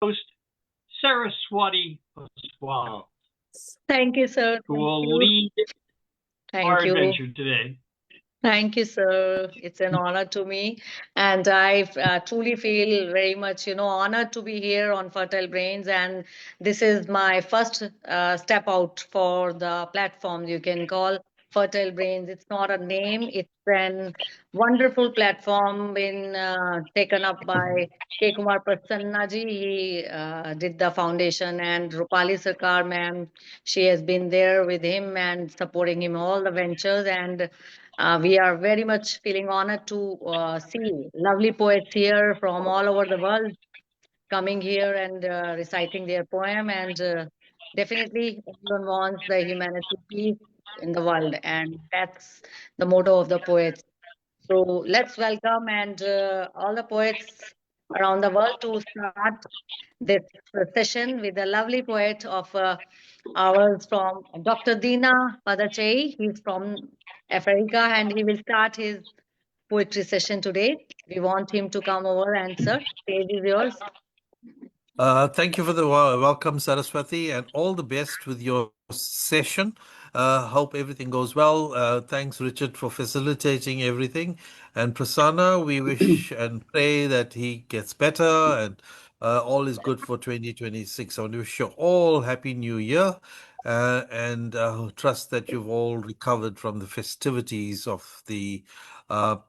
host, Saraswati as well, Thank you, sir. who Thank will you. lead our Thank you. adventure today. Thank you, sir. It's an honor to me. And I truly feel very much, honored to be here on Fertile Brains. And this is my first step out for the platform you can call Fertile Brains. It's not a name, it's an wonderful platform been taken up by K. Kumar Prasanna ji. He did the foundation, and Roopali Sicar, ma'am, she has been there with him and supporting him all the ventures. And we are very much feeling honored to see lovely poets here from all over the world coming here and reciting their poem. And definitely, everyone wants the humanity peace in the world, and that's the motto of the poets. So let's welcome and all the poets around the world to start this session with a lovely poet of ours from Dr. Deena Padayachee. He's from Africa and he will start his poetry session today. We want him to come over and sir, stage is yours. Thank you for the welcome, Saraswati, and all the best with your session. Hope everything goes well. Thanks, Richard, for facilitating everything. And Prasanna, we wish and pray that he gets better and all is good for 2026. I want to wish you all Happy New Year and trust that you've all recovered from the festivities of the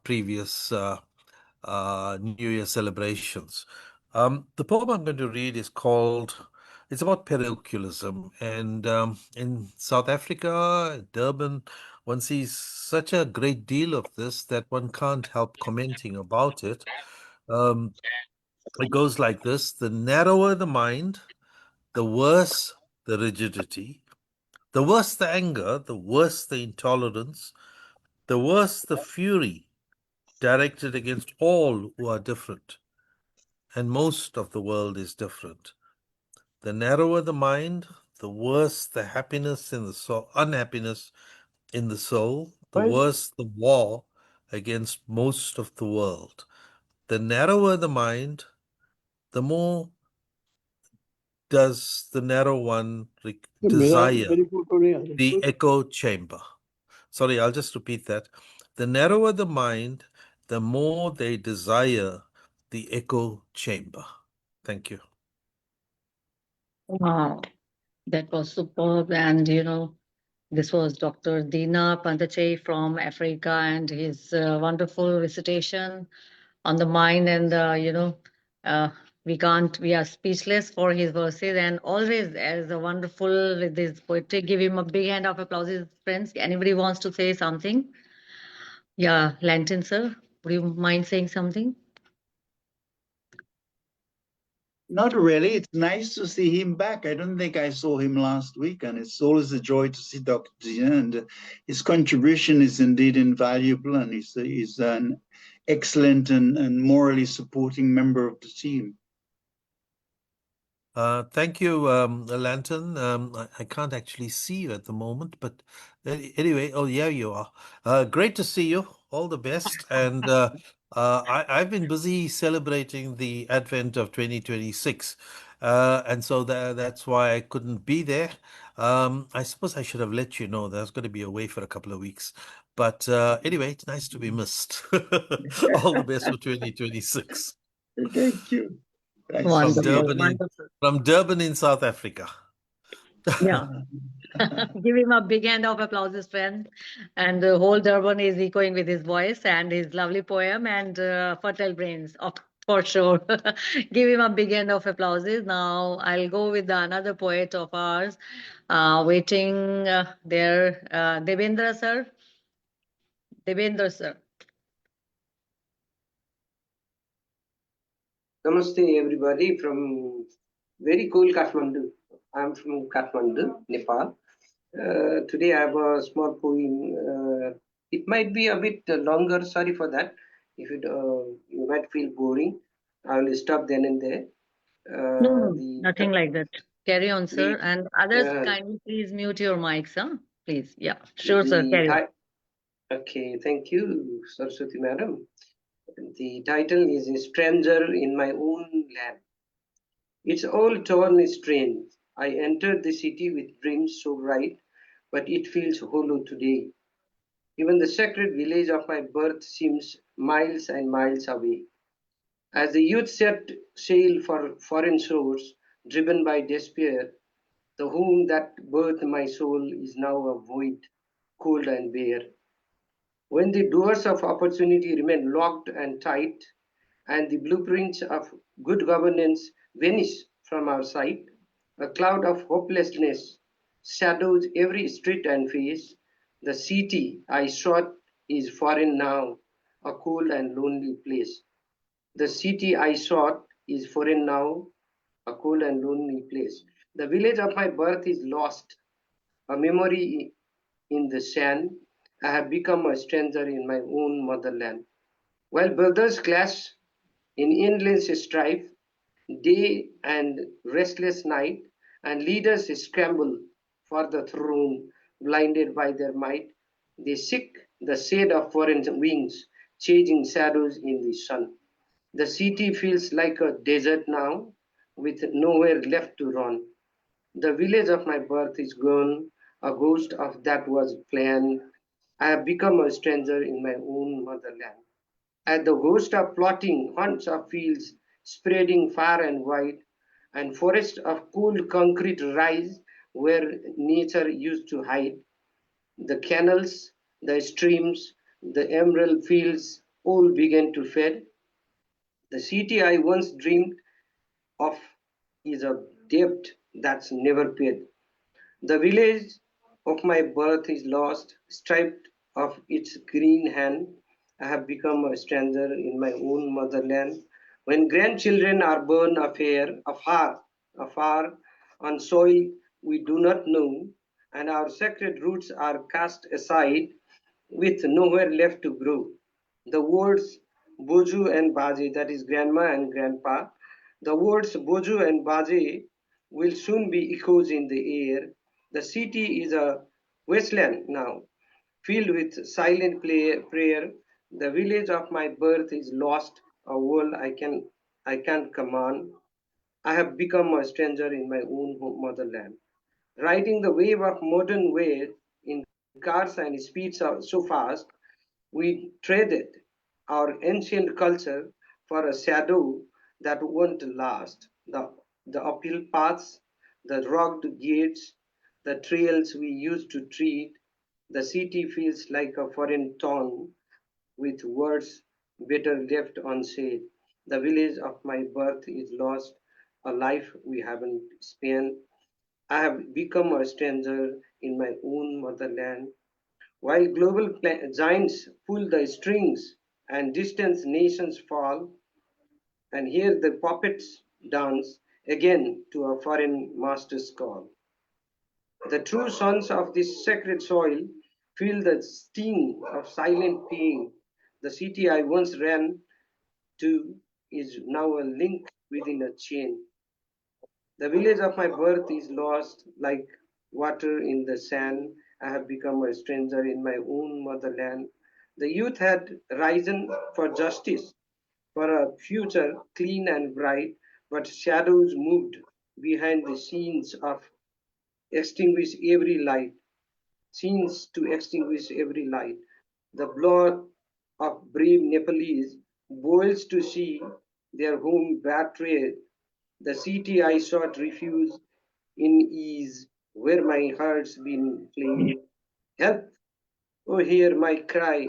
previous New Year celebrations. The poem I'm going to read is called, it's about parochialism. And in South Africa, Durban, one sees such a great deal of this that one can't help commenting about it. Um, it goes like this: the narrower the mind, the worse the rigidity, the worse the anger, the worse the intolerance, the worse the fury directed against all who are different. And most of the world is different. The narrower the mind, the worse the happiness in the soul, unhappiness in the soul, the worse the war against most of the world. The narrower the mind, the more does the narrow one desire the echo chamber. Sorry, I'll just repeat that. The narrower the mind, the more they desire the echo chamber. Thank you. Wow, that was superb. And this was Dr. Deena Padayachee from Africa and his wonderful recitation on the mind. And uh, we are speechless for his verses, and always as a wonderful with his poetry. Give him a big hand of applause, friends. Anybody wants to say something? Yeah, Lantin sir, would you mind saying something? Not really. It's nice to see him back. I don't think I saw him last week, and it's always a joy to see Dr. Deena, and his contribution is indeed invaluable, and he's an excellent and morally supporting member of the team. Thank you, Lantern. I can't actually see you at the moment, but anyway, oh, yeah, you are. Great to see you. All the best. And I've been busy celebrating the advent of 2026. And so that's why I couldn't be there. I suppose I should have let you know that I was going to be away for a couple of weeks. But anyway, it's nice to be missed. All the best for 2026. Thank you. From Durban in South Africa. Yeah. Give him a big hand of applause, friend. And the whole Durban is echoing with his voice and his lovely poem and fertile brains, for sure. Give him a big hand of applause. Now I'll go with another poet of ours, waiting there, Devendra sir. Devendra sir. Namaste, everybody from very cool Kathmandu. I'm from Kathmandu, Nepal. Today I have a small poem. It might be a bit longer. Sorry for that. If you might feel boring, I will stop then and there. No, nothing like that. Carry on, sir. And others, kindly please mute your mics, huh? Please. Yeah, sure, sir. Carry on. Okay, thank you, Saraswati madam. The title is A Stranger in My Own Land. It's all torn strain. I entered the city with dreams so bright, but it feels hollow today. Even the sacred village of my birth seems miles and miles away. As the youth set sail for foreign shores, driven by despair, the home that birthed my soul is now a void, cold and bare. When the doors of opportunity remain locked and tight, and the blueprints of good governance vanish from our sight, a cloud of hopelessness shadows every street and face. The city I sought is foreign now, a cold and lonely place. The city I sought is foreign now, a cold and lonely place. The village of my birth is lost, a memory in the sand. I have become a stranger in my own motherland. While brothers clash in endless strife, day and restless night, and leaders scramble for the throne, blinded by their might, they seek the shade of foreign wings, chasing shadows in the sun. The city feels like a desert now, with nowhere left to run. The village of my birth is gone, a ghost of that was planned. I have become a stranger in my own motherland. As the ghost of plotting haunts of fields spreading far and wide, and forests of cold concrete rise where nature used to hide. The canals, the streams, the emerald fields all began to fade. The city I once dreamed of is a debt that's never paid. The village of my birth is lost, stripped of its green hand. I have become a stranger in my own motherland. When grandchildren are born afar, on soil we do not know, and our sacred roots are cast aside with nowhere left to grow. The words Boju and Baje, that is grandma and grandpa, the words Boju and Baje will soon be echoes in the air. The city is a wasteland now, filled with silent prayer. The village of my birth is lost, a world I can't command. I have become a stranger in my own motherland. Riding the wave of modern ways in cars and speeds so fast, we traded our ancient culture for a shadow that won't last. The uphill paths, the rugged gates, the trails we used to treat, the city feels like a foreign tongue with words better left unsaid. The village of my birth is lost, a life we haven't spent. I have become a stranger in my own motherland. While global giants pull the strings and distant nations fall, and here the puppets dance again to a foreign master's call. The true sons of this sacred soil feel the sting of silent pain. The city I once ran to is now a link within a chain. The village of my birth is lost like water in the sand. I have become a stranger in my own motherland. The youth had risen for justice, for a future clean and bright, but shadows moved behind the scenes of extinguish every light, scenes to extinguish every light. The blood of brave Nepalese boils to see their home betrayed. The city I sought refuge in ease, where my heart's been playing. Help, oh hear my cry,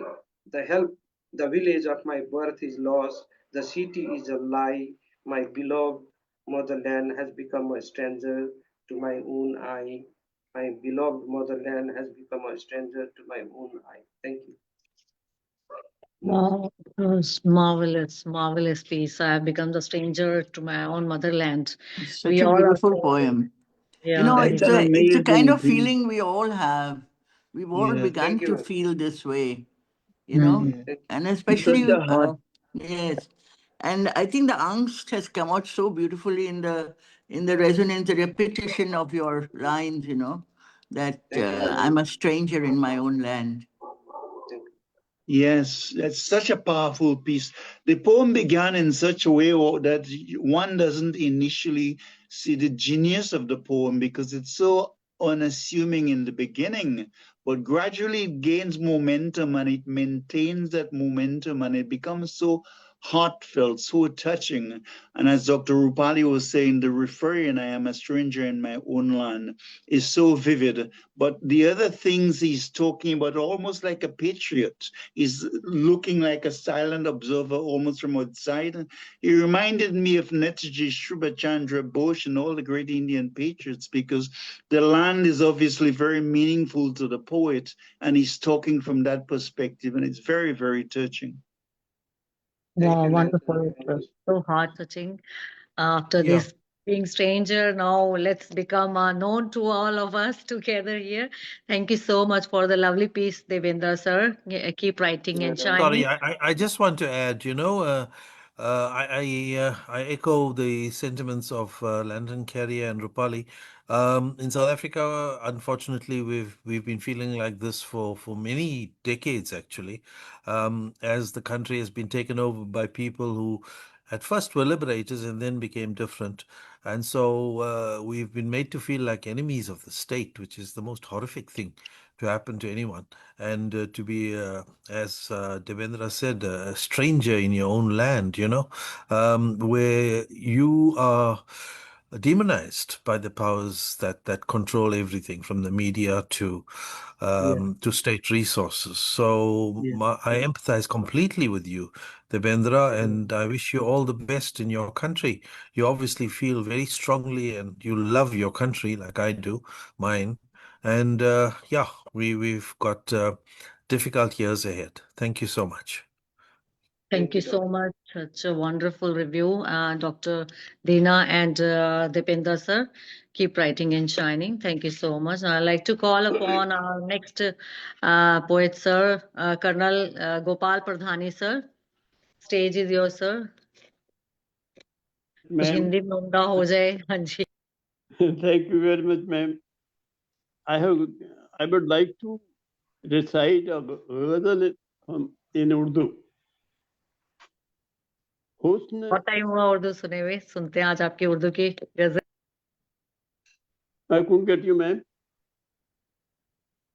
the help, the village of my birth is lost, the city is a lie, my beloved motherland has become a stranger to my own eye. My beloved motherland has become a stranger to my own eye. Thank you. Wow, it was marvelous, marvelous piece. I have become the stranger to my own motherland. It's We such a all are beautiful strangers. poem. You Yeah, know, That's we an it's a kind amazing of piece. feeling we all have. We've all Yeah. begun Thank to you. feel this way, you know, Mm. Yeah. Thank and It's such especially a hard. yes, and I think the angst has come out so beautifully in the resonance, the repetition of your lines, you know, that you. I'm a stranger in my own land. Thank you. Yes, that's such a powerful piece. The poem began in such a way that one doesn't initially see the genius of the poem because it's so unassuming in the beginning, but gradually it gains momentum and it maintains that momentum and it becomes so heartfelt, so touching. And as Dr. Roopali was saying, the refrain, I am a stranger in my own land, is so vivid. But the other things he's talking about, almost like a patriot, is looking like a silent observer almost from outside. He reminded me of Netaji Subhash Chandra Bose and all the great Indian patriots, because the land is obviously very meaningful to the poet, and he's talking from that perspective, and it's very, very touching. Wow, wonderful. So heart-touching. After Yeah. this being stranger, now let's become known to all of us together here. Thank you so much for the lovely piece, Devendra sir. Keep writing and Sorry, shining. I just want to add, I echo the sentiments of Landon, Correia, and Roopali. In South Africa, unfortunately, we've been feeling like this for many decades, actually, as the country has been taken over by people who at first were liberators and then became different. And so we've been made to feel like enemies of the state, which is the most horrific thing to happen to anyone. And to be, as Devendra said, a stranger in your own land, where you are demonized by the powers that control everything, from the media to state resources. So I empathize completely with you, Devendra, and I wish you all the best in your country. You obviously feel very strongly and you love your country like I do, mine. And we've got difficult years ahead. Thank you so much. Thank you so much. Such a wonderful review, Dr. Deena and Dipender sir. Keep writing and shining. Thank you so much. I'd like to call upon our next poet, sir, Colonel Gopal Purdhani, sir. Stage is yours, sir. कुछ हिंदी में उम्दा हो जाए. हाँ जी. Thank you very much, ma'am. I would like to recite a ghazal in Urdu. बहुत time हुआ उर्दू सुने हुए. सुनते हैं आज आपकी उर्दू की गजल. I couldn't get you, ma'am.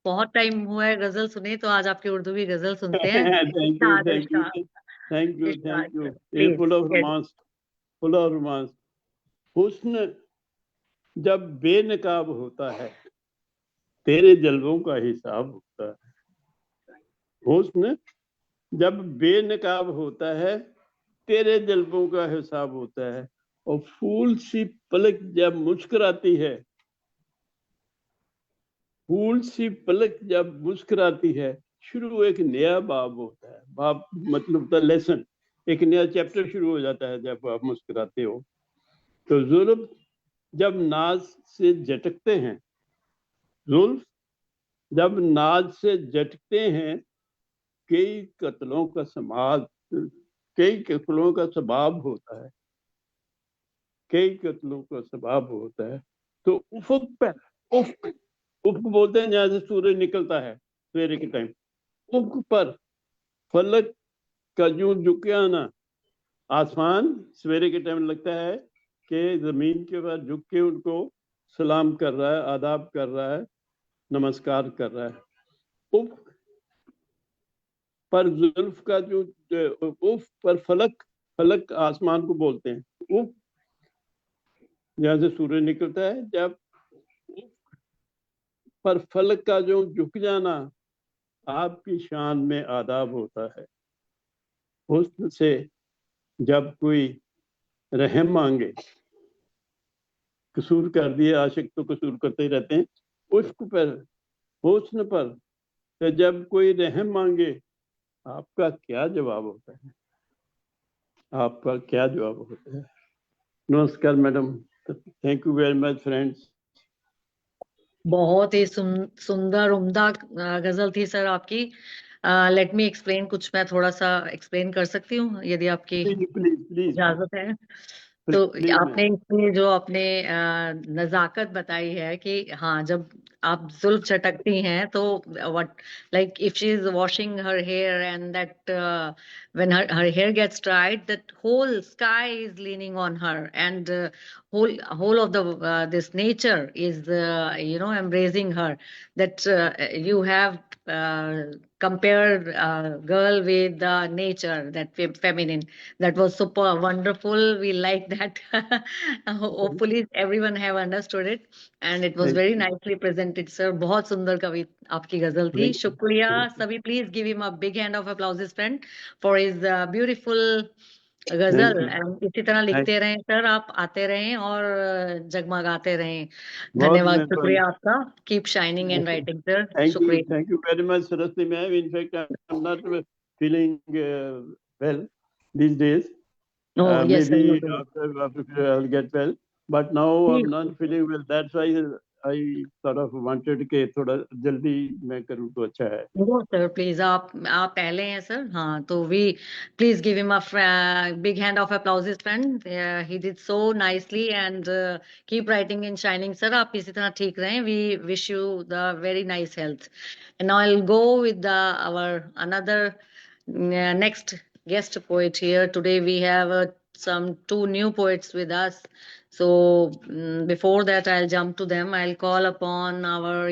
बहुत टाइम हुआ है गजल सुने, तो आज आपकी उर्दू की गजल सुनते हैं. Thank you. Full of romance. हुस्न जब बेनकाब होता है, तेरे जलवों का हिसाब होता है. हुस्न जब बेनकाब होता है, तेरे जलवों का हिसाब होता है. और फूल सी पलक जब मुस्कुराती है, फूल सी पलक जब मुस्कुराती है, शुरू एक नया बाब होता है. बाब मतलब द लेसन, एक नया चैप्टर शुरू हो जाता है जब आप मुस्कुराते हो. तो जुल्फ जब नाज से झटकते हैं, जुल्फ जब नाज से झटकते हैं, कई कत्लों का सबाब होता है. कई कत्लों का सबाब होता है. तो उफक पर उफक बोलते हैं जहां से सूरज निकलता है सवेरे के टाइम. उफक पर फलक का यूं झुकिया ना, आसमान सवेरे के टाइम लगता है कि जमीन के पास झुक के उनको सलाम कर रहा है, आदाब कर रहा है, नमस्कार कर रहा है. उफ पर जुल्फ का जो उफ पर फलक आसमान को बोलते हैं. उफ जहां से सूरज निकलता है, जब पर फलक का जो झुक जाना आपकी शान में आदाब होता है. हुस्न से जब कोई रहम मांगे, कसूर कर दिए, आशिक तो कसूर करते ही रहते हैं. उश्क पर, हुस्न पर तो जब कोई रहम मांगे, आपका क्या जवाब होता है? आपका क्या जवाब होता है? नमस्कार madam. Thank you very much friends. बहुत ही सुंदर उम्दा गजल थी सर आपकी. Let me explain. कुछ मैं थोड़ा सा एक्सप्लेन कर सकती हूँ यदि आपकी इजाजत है. तो आपने इसमें जो आपने नजाकत बताई है कि हाँ, जब आप जुल्फ चटकती हैं तो what, like if she is washing her hair and that when her hair gets dried, that whole sky is leaning on her, and whole of the this nature is embracing her. That you have compared girl with the nature, that feminine. That was super wonderful. We like that. Hopefully everyone have understood it, and it was Thank very you. nicely presented, sir. बहुत सुंदर कवि आपकी गजल थी. Thank you. शुक्रिया Thank you. सभी. Please give him a big hand of applause, friend, for his beautiful Thank गजल. you. And इसी तरह Thank- लिखते रहें सर, आप आते रहें और जगमगाते रहें. बहुत धन्यवाद, मेहरबानी. शुक्रिया आपका. Keep shining and writing sir. शुक्रिया. Thank you very much, Saraswati ma'am. In fact, I'm not feeling well these days. Oh yes, sir, you Maybe too. after I'll get well. But now I'm not feeling well. That's why I sort of wanted कि थोड़ा जल्दी मैं करूँ तो अच्छा है. No, sir, please. आप पहले हैं सर. हाँ, तो we please give him a big hand of applause, his friend. He did so nicely, and keep writing and shining, sir. आप इसी तरह ठीक रहें. We wish you the very nice health. And now I'll go with our another next guest poet here. Today we have some two new poets with us. So before that, I'll jump to them. I'll call upon our,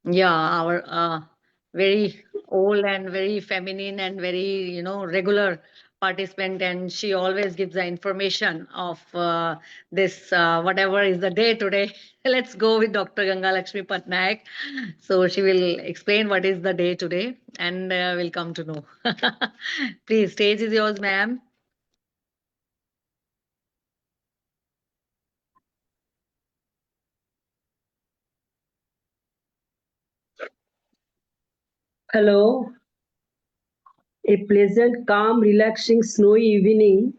our very old and very feminine and very regular participant, and she always gives the information of this whatever is the day today. Let's go with Dr. Ganga Lakshmi Patnaik. So she will explain what is the day today, and we'll come to know. Please, stage is yours, ma'am. Hello. A pleasant, calm, relaxing, snowy evening,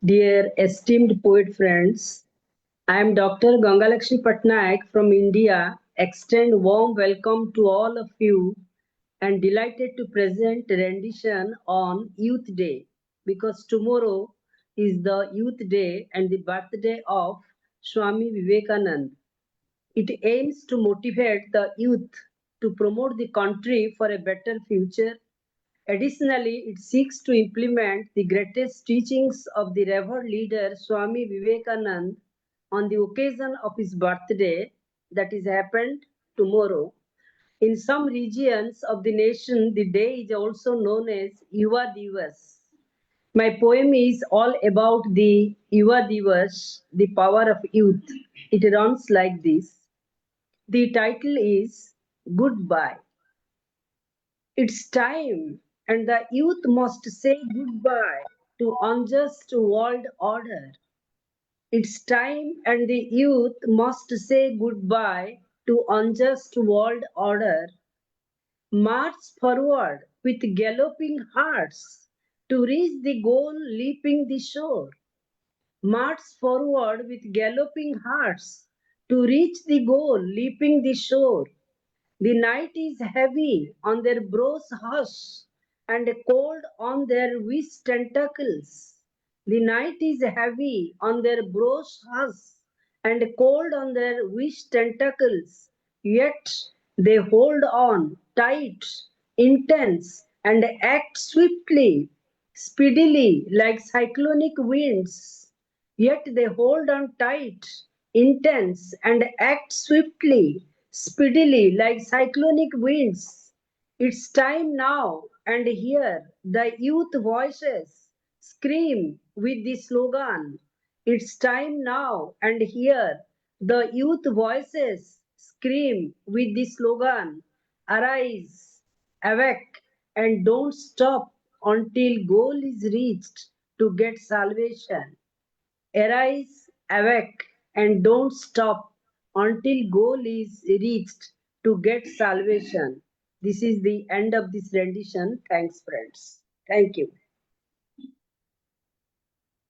dear esteemed poet friends. I am Dr. Gangalakshmi Patnaik from India. Extend warm welcome to all of you and delighted to present a rendition on Youth Day, because tomorrow is the Youth Day and the birthday of Swami Vivekananda. It aims to motivate the youth to promote the country for a better future. Additionally, it seeks to implement the greatest teachings of the revered leader Swami Vivekananda on the occasion of his birthday, that is happened tomorrow. In some regions of the nation, the day is also known as Yuva Divas. My poem is all about the Yuva Divas, the power of youth. It runs like this. The title is Goodbye. It's time, and the youth must say goodbye to unjust world order. It's time, and the youth must say goodbye to unjust world order. March forward with galloping hearts to reach the goal, leaping the shore. March forward with galloping hearts to reach the goal, leaping the shore. The night is heavy on their brows hush, and cold on their wish tentacles. The night is heavy on their brows hush, and cold on their wish tentacles. Yet they hold on tight, intense, and act swiftly, speedily, like cyclonic winds. Yet they hold on tight, intense, and act swiftly, speedily, like cyclonic winds. It's time now, and here the youth voices scream with the slogan. It's time now, and here the youth voices scream with the slogan. Arise, awake, and don't stop until goal is reached to get salvation. Arise, awake, and don't stop until goal is reached to get salvation. This is the end of this rendition. Thanks, friends. Thank you.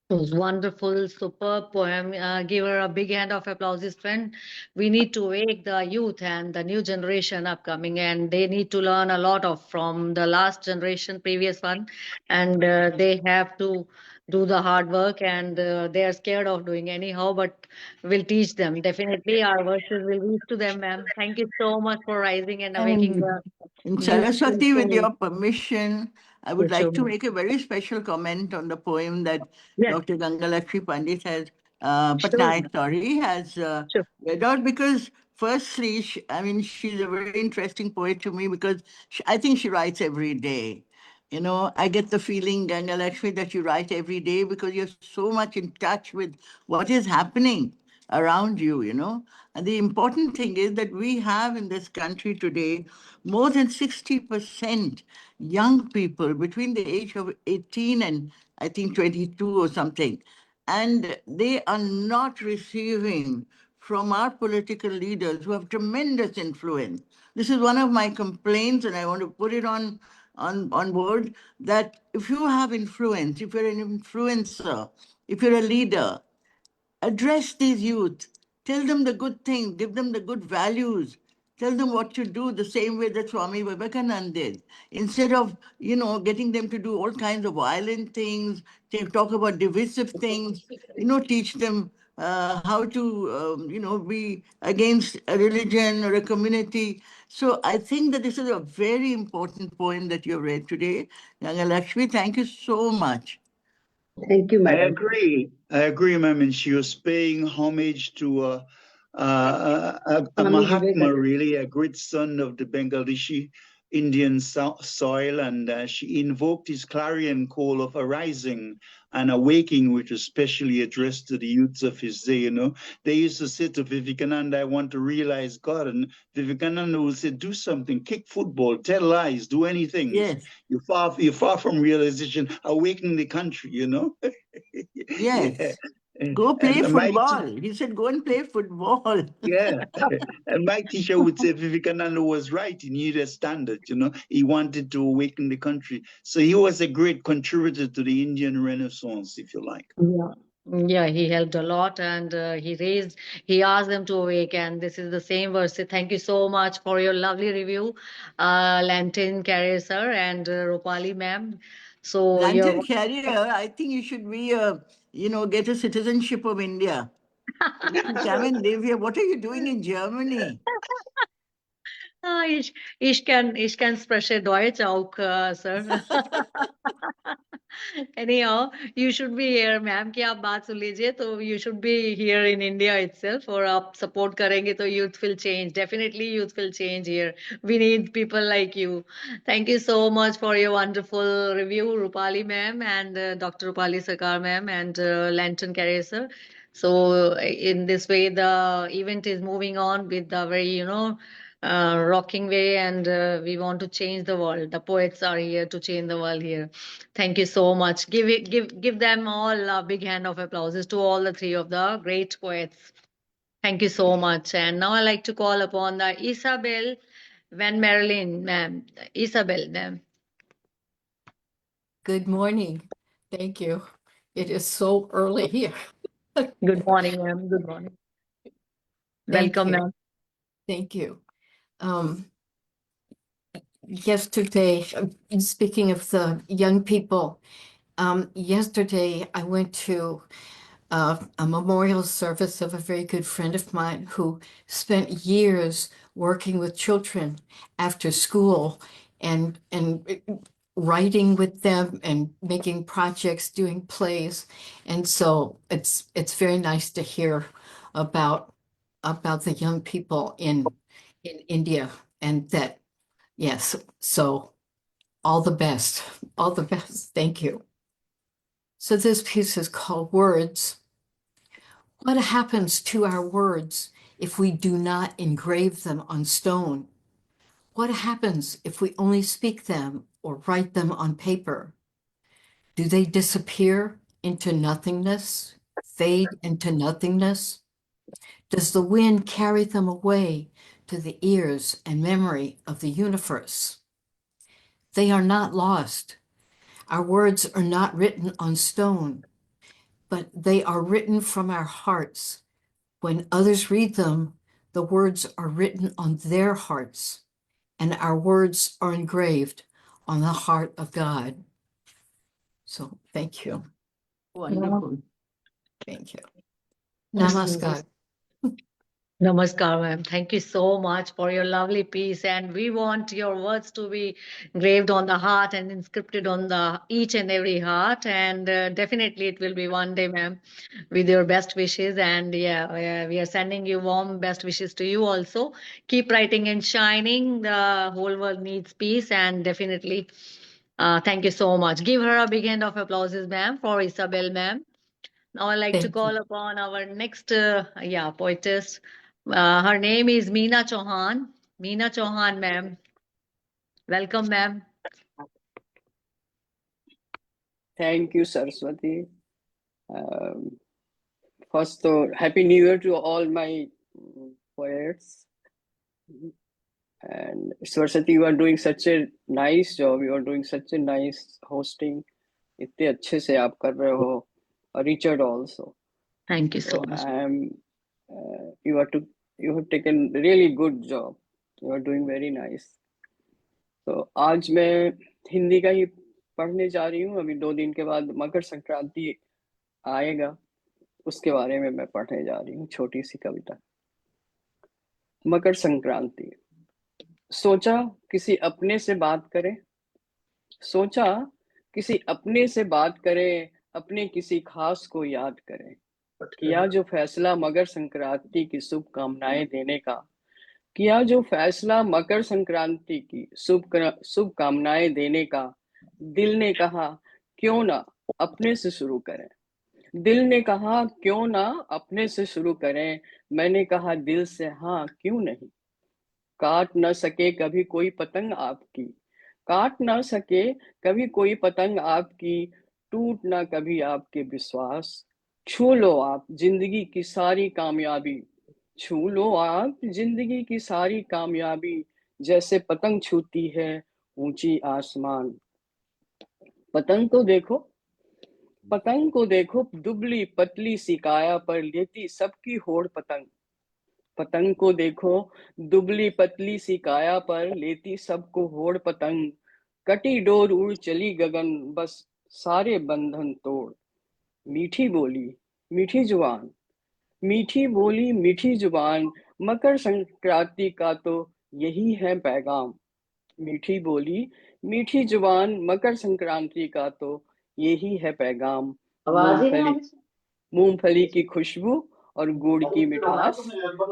It was wonderful, superb poem. Give her a big hand of applause, his friend. We need to wake the youth and the new generation upcoming, and they need to learn a lot of from the last generation, previous one, and they have to do the hard work, and they are scared of doing anyhow, but we'll teach them. Definitely, our verses will reach to them, ma'am. Thank you so much for rising and awaking And the in youthful Saraswati, with soul. your permission, I would Yes, sure, like to ma'am. make a very special comment on the poem that Yes, Dr. Gangalakshmi Pandit has, sure, Patnaik, sorry, has sure. read out, because firstly, I mean, she's a very interesting poet to me because I think she writes every day. You know, I get the feeling, Gangalakshmi, that you write every day because you're so much in touch with what is happening around you, you know. And the important thing is that we have in this country today more than 60% young people between the age of 18 and I think 22 or something. And they are not receiving from our political leaders who have tremendous influence. This is one of my complaints, and I want to put it on board, that if you have influence, if you're an influencer, if you're a leader, address these youth. Tell them the good things, give them the good values. Tell them what to do the same way that Swami Vivekananda did. Instead of, you know, getting them to do all kinds of violent things, talk about divisive things, you know, teach them how to, you know, be against a religion or a community. So I think that this is a very important poem that you read today. Gangalakshmi, thank you so much. Thank you, I madam. agree. I agree, ma'am. And she was paying homage to a Swami Mahatma, Vivekananda. really, a great son of the Bangladeshi Indian soil. And she invoked his clarion call of arising and awaking, which was specially addressed to the youths of his day. You know, they used to say to Vivekananda, I want to realize God. And Vivekananda would say, do something, kick football, tell lies, do anything. Yes. You're far from realization, awakening the country, you know? Yes. Yeah. Go play And my football. He said, go and play football. yeah, and my teacher would say Vivekananda was right. He needed a standard, you know. He wanted to awaken the country, so he was a great contributor to the Indian Renaissance, if you like. Yeah. Yeah, he helped a lot, and he asked them to awake, and this is the same verse. Thank you so much for your lovely review, Lantin Carrier sir and Rupali ma'am. So you're Lantern Carrier, I think you should be you know, get a citizenship of India. You come and live here. What are you doing in Germany? Ich kann spreche Deutsch auch, sir. Anyhow, you should be here, ma'am. की आप बात सुन लीजिए तो you should be here in India itself. और आप support करेंगे तो youth will change. Definitely, youth will change here. We need people like you. Thank you so much for your wonderful review, Rupali ma'am and Dr. Rupali Sicar ma'am and Lantern Carrier sir. So in this way, the event is moving on with the very, rocking way, and we want to change the world. The poets are here to change the world here. Thank you so much. Give them all a big hand of applause to all the three of the great poets. Thank you so much. And now I like to call upon the Isabell VanMerlin, ma'am. Isabell, ma'am. Good morning. Thank you. It is so early here. Good morning, ma'am. Good morning. Thank Welcome, you. ma'am. Thank you. Yesterday, speaking of the young people, yesterday I went to a memorial service of a very good friend of mine who spent years working with children after school and writing with them and making projects, doing plays. And so it's very nice to hear about the young people in India, and that, yes, so all the best. All the best. Thank you. So this piece is called Words. What happens to our words if we do not engrave them on stone? What happens if we only speak them or write them on paper? Do they disappear into nothingness, fade into nothingness? Does the wind carry them away to the ears and memory of the universe? They are not lost. Our words are not written on stone, but they are written from our hearts. When others read them, the words are written on their hearts, and our words are engraved on the heart of God. So thank you. Wonderful. Thank you. Absolutely. Namaskar. Namaskar, ma'am. Thank you so much for your lovely piece. And we want your words to be engraved on the heart and inscripted on the each and every heart. And definitely it will be one day, ma'am, with your best wishes. And yeah, we are sending you warm best wishes to you also. Keep writing and shining. The whole world needs peace. And definitely, thank you so much. Give her a big hand of applauses, ma'am, for Isabel, ma'am. Now I'd like to Thank call you. upon our next poetess. Her name is Meena Chauhan. Meena Chauhan, ma'am. Welcome, ma'am. Thank you, Saraswati. First, Happy New Year to all my poets. And Saraswati, you are doing such a nice job. You are doing such a nice hosting. इतने अच्छे से आप कर रहे हो. Richard also. Thank you so much. You have taken really good job. You are doing very nice. तो आज मैं हिंदी का ही पढ़ने जा रही हूँ. अभी 2 दिन के बाद मकर संक्रांति आएगा, उसके बारे में मैं पढ़ने जा रही हूँ. छोटी सी कविता. मकर संक्रांति. सोचा किसी अपने से बात करें, सोचा किसी अपने से बात करें, अपने किसी खास को याद करें. किया जो फैसला मकर संक्रांति की शुभकामनाएं देने का, किया जो फैसला मकर संक्रांति की शुभकामनाएं देने का. दिल ने कहा क्यों ना अपने से शुरू करें, दिल ने कहा क्यों ना अपने से शुरू करें. मैंने कहा दिल से हाँ क्यों नहीं. काट न सके कभी कोई पतंग आपकी, काट न सके कभी कोई पतंग आपकी, टूट ना कभी आपके विश्वास. छू लो आप जिंदगी की सारी कामयाबी, छू लो आप जिंदगी की सारी कामयाबी. जैसे पतंग छूती है ऊंची आसमान. पतंग को देखो, पतंग को देखो, दुबली पतली सी काया पर लेती सबकी होड़ पतंग. पतंग को देखो, दुबली पतली सी काया पर लेती सबको होड़ पतंग. कटी डोर उड़ चली गगन, बस सारे बंधन तोड़. मीठी बोली मीठी जुबान, मीठी बोली मीठी जुबान, मकर संक्रांति का तो यही है पैगाम. मीठी बोली मीठी जुबान, मकर संक्रांति का तो यही है पैगाम. मूंगफली की खुशबू और गुड़ की मिठास,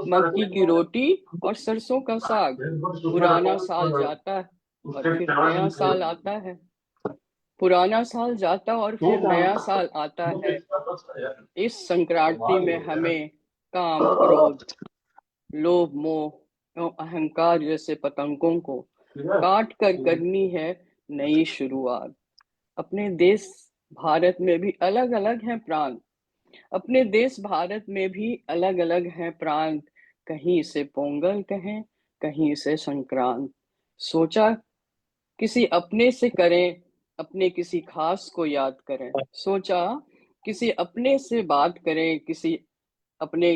मक्की की रोटी और सरसों का साग. पुराना साल जाता है और फिर नया साल आता है, पुराना साल जाता और फिर नया साल आता है. इस संक्रांति में हमें काम, क्रोध, लोभ, मोह और अहंकार जैसे पतंगों को काट कर करनी है नई शुरुआत. अपने देश भारत में भी अलग अलग हैं प्रांत, अपने देश भारत में भी अलग अलग हैं प्रांत. कहीं से पोंगल कहें, कहीं से संक्रांत. सोचा किसी अपने से करें, अपने किसी खास को याद करें. सोचा किसी अपने से बात करें, किसी अपने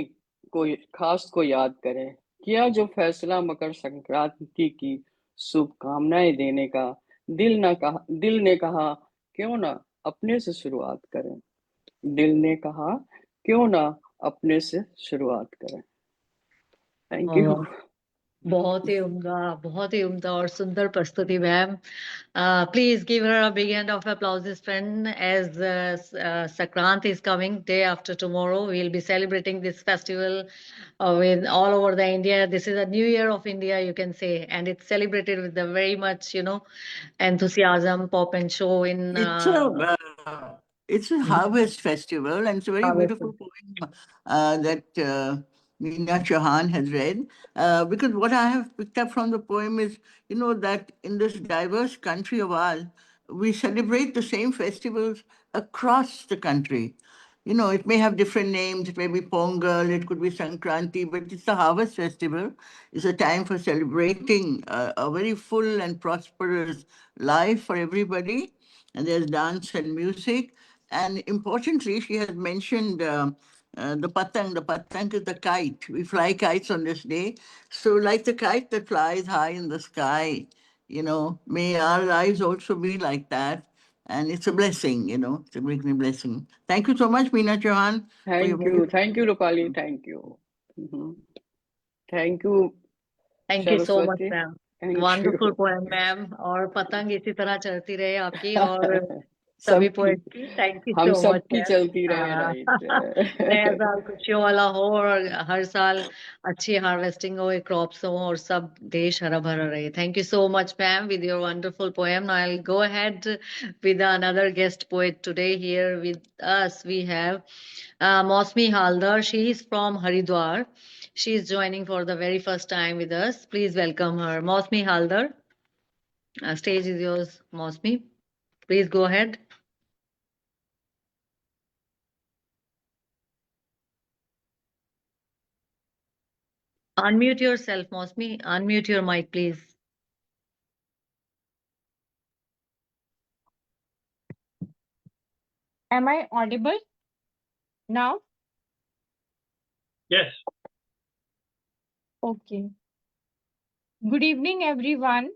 को खास को याद करें. किया जो फैसला मकर संक्रांति की शुभकामनाएं देने का. दिल ने कहा क्यों ना अपने से शुरुआत करें. दिल ने कहा क्यों ना अपने से शुरुआत करें. Thank you. बहुत ही उम्दा और सुंदर प्रस्तुति, ma'am. Please give her a big hand of applause, friend, as Sankrant is coming day after tomorrow. We'll be celebrating this festival with all over the India. This is a new year of India, you can say, and it's celebrated with the very much, enthusiasm, pop and show in. It's a harvest festival, and it's a very beautiful poem that Meena Chauhan has read. Because what I have picked up from the poem is, that in this diverse country of ours, we celebrate the same festivals across the country. It may have different names. It may be Pongal, it could be Sankranti, but it's the harvest festival. It's a time for celebrating a very full and prosperous life for everybody. And there's dance and music. And importantly, she has mentioned the patang. The patang is the kite. We fly kites on this day. So like the kite that flies high in the sky, may our lives also be like that. And it's a blessing, it's a great blessing. Thank you so much, Meena Chauhan, for your beautiful. Thank you, Roopali. Thank you. Thank you, Thank you so much, Saraswati. ma'am. Thank you. Wonderful poem, ma'am. और पतंग इसी तरह चलती रहे आपकी और सभी सबकी पोएट की. Thank you हम so much, सबकी ma'am. चलती रहे, राइट. नया साल खुशियों वाला हो और हर साल अच्छी हार्वेस्टिंग हो, क्रॉप्स हो और सब देश हरा भरा रहे. Thank you so much, ma'am, with your wonderful poem. Now I'll go ahead with another guest poet today. Here with us we have Mausmi Halder. She is from Haridwar. She is joining for the very first time with us. Please welcome her. Mausmi Halder. Stage is yours, Mausmi. Please go ahead. Unmute yourself, Mausmi. Unmute your mic, please. Am I audible now? Yes. Okay. Good evening, everyone.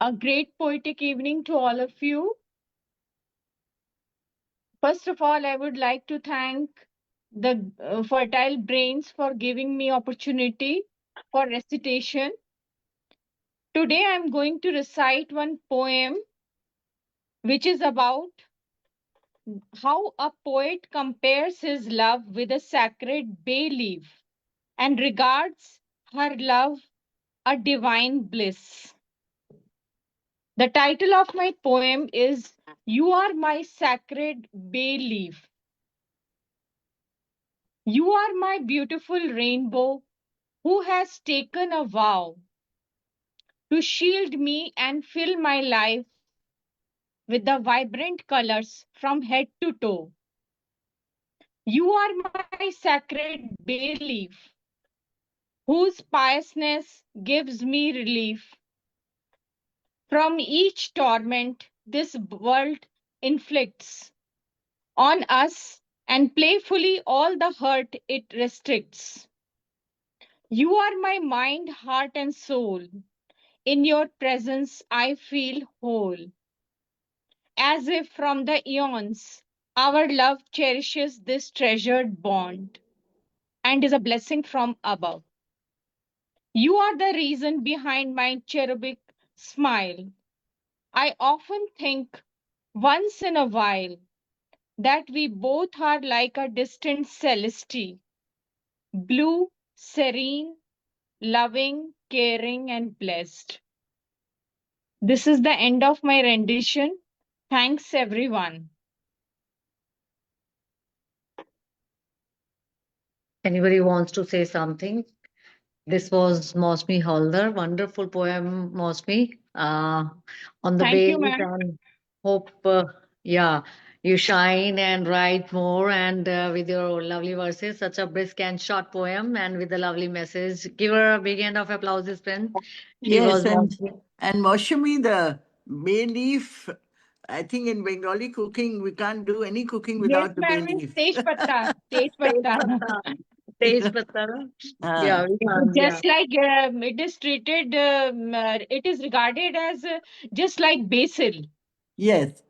A great poetic evening to all of you. First of all, I would like to thank the Fertile Brains for giving me opportunity for recitation. Today, I'm going to recite one poem which is about how a poet compares his love with a sacred bay leaf and regards her love a divine bliss. The title of my poem is You Are My Sacred Bay Leaf. You are my beautiful rainbow who has taken a vow to shield me and fill my life with the vibrant colors from head to toe. You are my sacred bay leaf whose piousness gives me relief from each torment this world inflicts on us and playfully all the hurt it restricts. You are my mind, heart, and soul. In your presence, I feel whole. As if from the eons, our love cherishes this treasured bond and is a blessing from above. You are the reason behind my cherubic smile. I often think once in a while that we both are like a distant celeste, blue, serene, loving, caring, and blessed. This is the end of my rendition. Thanks, everyone. Anybody wants to say something? This was Mausmi Halder. Wonderful poem, Mausmi. On the Thank you, base, ma'am. and hope, yeah, you shine and write more. And with your lovely verses, such a brisk and short poem, and with a lovely message. Give her a big hand of applause, friend. She Yes, was Mausmi. and Moshami, the bay leaf, I think in Bengali cooking, we can't do any cooking Yes, without the bay ma'am. It's leaf. Tej Patta. Tej Tej Patta. Patta. Tej Patta. Ah, Yeah, we can't. Yeah. Just like it is treated, it is regarded as just like basil. yes.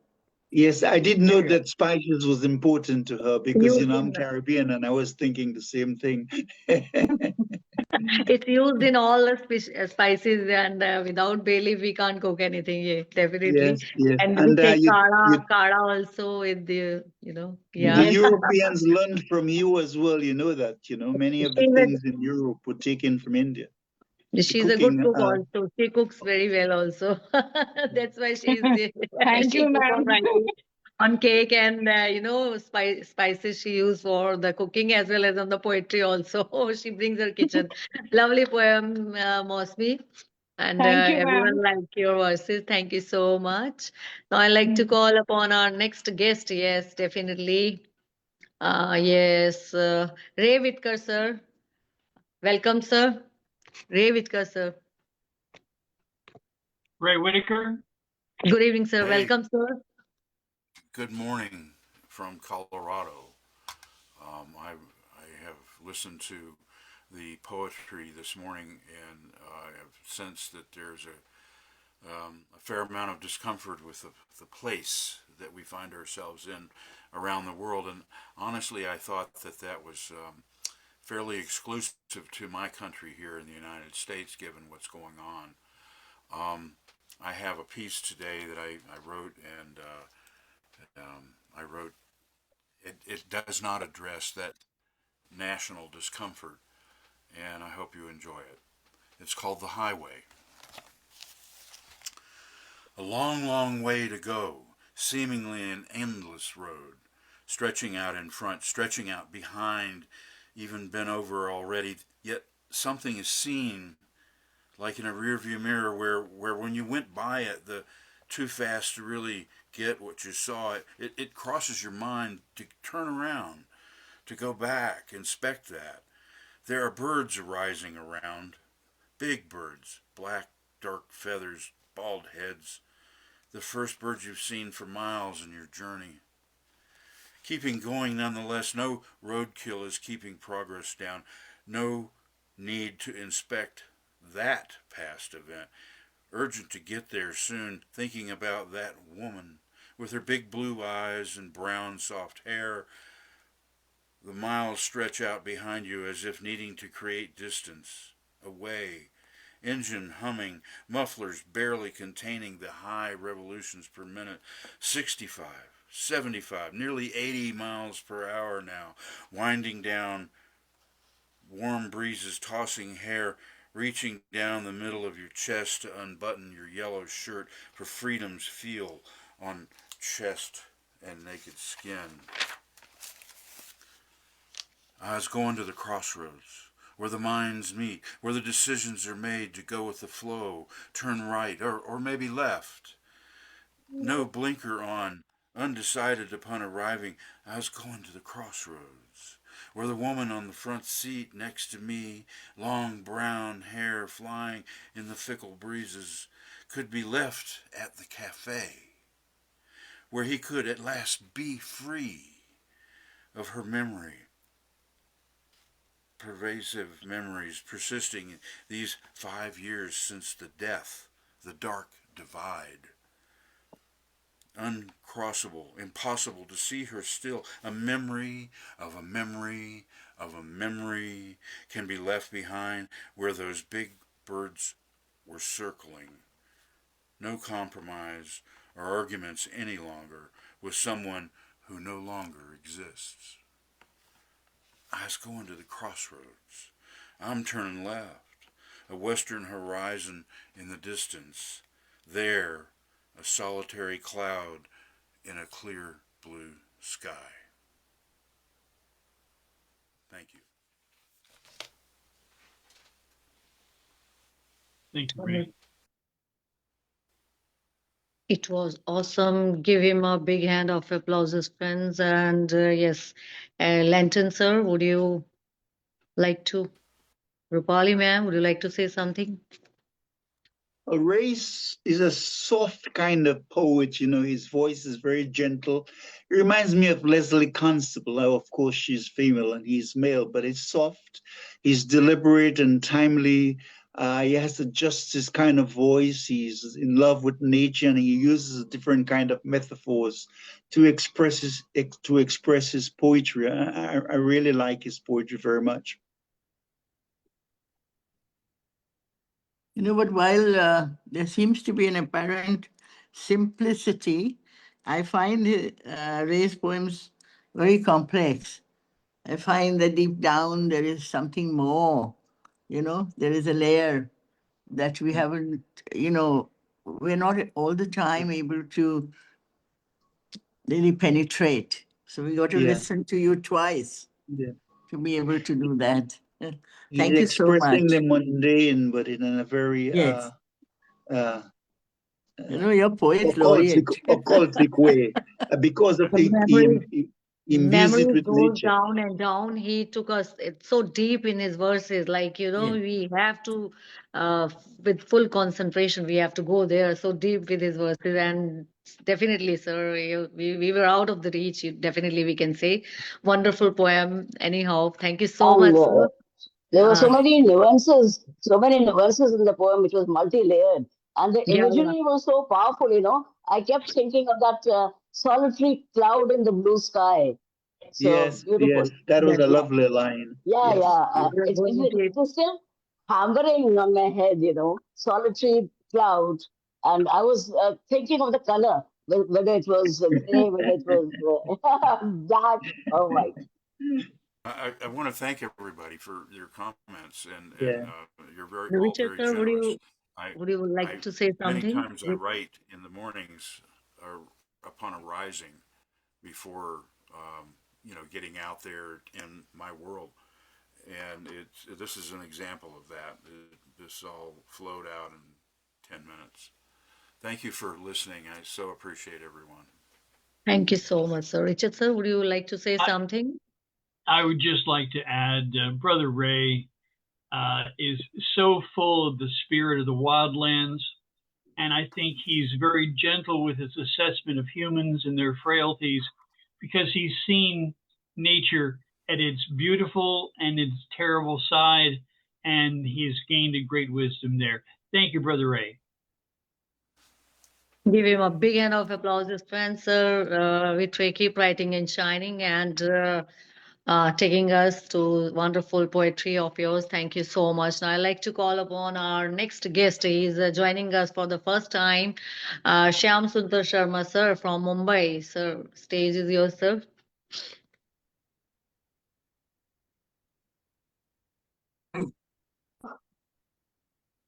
Yes, I did know that spices was important to her because, Used I'm in Caribbean and I was thinking the same thing. it's used in all the spices, and without bay leaf we can't cook anything. Yeah, definitely. Yes, yes. And we And take you, kada also with the, the yeah. Yes. Europeans learned from you as well. You know that, many of the She's things in Europe were taken from India. The she's a good cooking, cook also. She cooks very well also. That's why she's Thank she you, keep on ma'am. writing on cake and spices she use for the cooking as well as on the poetry also. She brings her kitchen. Lovely poem, Mosmi. And Thank you, everyone ma'am. liked your verses. Thank you so much. Now I'd like to call upon our next guest. Yes, definitely. Yes, Ray Vitkar, sir. Welcome, sir. Ray Vitkar, sir. Ray Whitaker. Good evening, sir. Hey, Welcome, sir. good morning from Colorado. I have listened to the poetry this morning, and I have sensed that there's a fair amount of discomfort with the place that we find ourselves in around the world. And honestly, I thought that was fairly exclusive to my country here in the United States, given what's going on. I have a piece today that I wrote, and I wrote, it does not address that national discomfort, and I hope you enjoy it. It's called The Highway. A long, long way to go, seemingly an endless road, stretching out in front, stretching out behind, even bent over already, yet something is seen like in a rearview mirror where when you went by it, too fast to really get what you saw, it crosses your mind to turn around, to go back, inspect that. There are birds arising around, big birds, black, dark feathers, bald heads, the first birds you've seen for miles in your journey. Keeping going nonetheless, no roadkill is keeping progress down, no need to inspect that past event. Urgent to get there soon, thinking about that woman with her big blue eyes and brown soft hair. The miles stretch out behind you as if needing to create distance, away. Engine humming, mufflers barely containing the high revolutions per minute. 65, 75, nearly 80 miles per hour now, winding down, warm breezes tossing hair, reaching down the middle of your chest to unbutton your yellow shirt for freedom's feel on chest and naked skin. I was going to the crossroads, where the minds meet, where the decisions are made to go with the flow, turn right or maybe left. No blinker on, undecided upon arriving. I was going to the crossroads, where the woman on the front seat next to me, long brown hair flying in the fickle breezes, could be left at the cafe, where he could at last be free of her memory. Pervasive memories persisting these 5 years since the death, the dark divide. Uncrossable, impossible to see her still. A memory of a memory of a memory can be left behind where those big birds were circling. No compromise or arguments any longer with someone who no longer exists. I was going to the crossroads. I'm turning left. A western horizon in the distance. There, a solitary cloud in a clear blue sky. Thank you. Thank you, Ray. It was awesome. Give him a big hand of applause, friends. And yes, Lenton, sir, would you like to? Roopali, ma'am, would you like to say something? Ray is a soft kind of poet, you know, his voice is very gentle. It reminds me of Leslie Constable. Now, of course, she's female and he's male, but it's soft. He's deliberate and timely. He has a justice kind of voice. He's in love with nature and he uses different kind of metaphors to express his poetry. I really like his poetry very much. You know, but while there seems to be an apparent simplicity, I find Ray's poems very complex. I find that deep down there is something more, you know, there is a layer that we haven't, you know, we're not all the time able to really penetrate. So we got to listen to you twice to be able to do that. Thank you so much. Expressing the mundane, but in a very you know, you're poet laureate. occultic way, because of he Memory with goes nature. down and down. He took us it's so deep in his verses. Like, you know, we have to, with full concentration, we have to go there so deep with his verses. And definitely, sir, we were out of the reach. Definitely, we can say. Wonderful poem. Anyhow, thank you so much, sir. There were so many nuances in the poem, which was multi-layered. And the Yeah. imagery was so powerful, you know. I kept thinking of that solitary cloud in the blue sky. So Yes, beautiful. that was Yes. a Yeah, lovely line. yeah, Yes. yeah. Going to- It is still hammering on my head, you know, solitary cloud. And I was thinking of the color, whether it was gray, whether it was black or white. I want to thank everybody for your comments, and Yeah. you're very all Richard, very sir, generous. would you like I to say many something? times I write in the mornings upon arising before getting out there in my world, and this is an example of that. This all flowed out in 10 minutes. Thank you for listening. I so appreciate everyone. Thank you so much, sir. Richard, sir, would you like to say I, something? I would just like to add, Brother Ray is so full of the spirit of the wildlands, and I think he's very gentle with his assessment of humans and their frailties because he's seen nature at its beautiful and its terrible side, and he's gained a great wisdom there. Thank you, Brother Ray. Give him a big hand of applause, Spencer. We keep writing and shining and taking us to wonderful poetry of yours. Thank you so much. Now I'd like to call upon our next guest. He's joining us for the first time, Shyam Sundar Sharma, sir, from Mumbai. Sir, stage is yours, sir.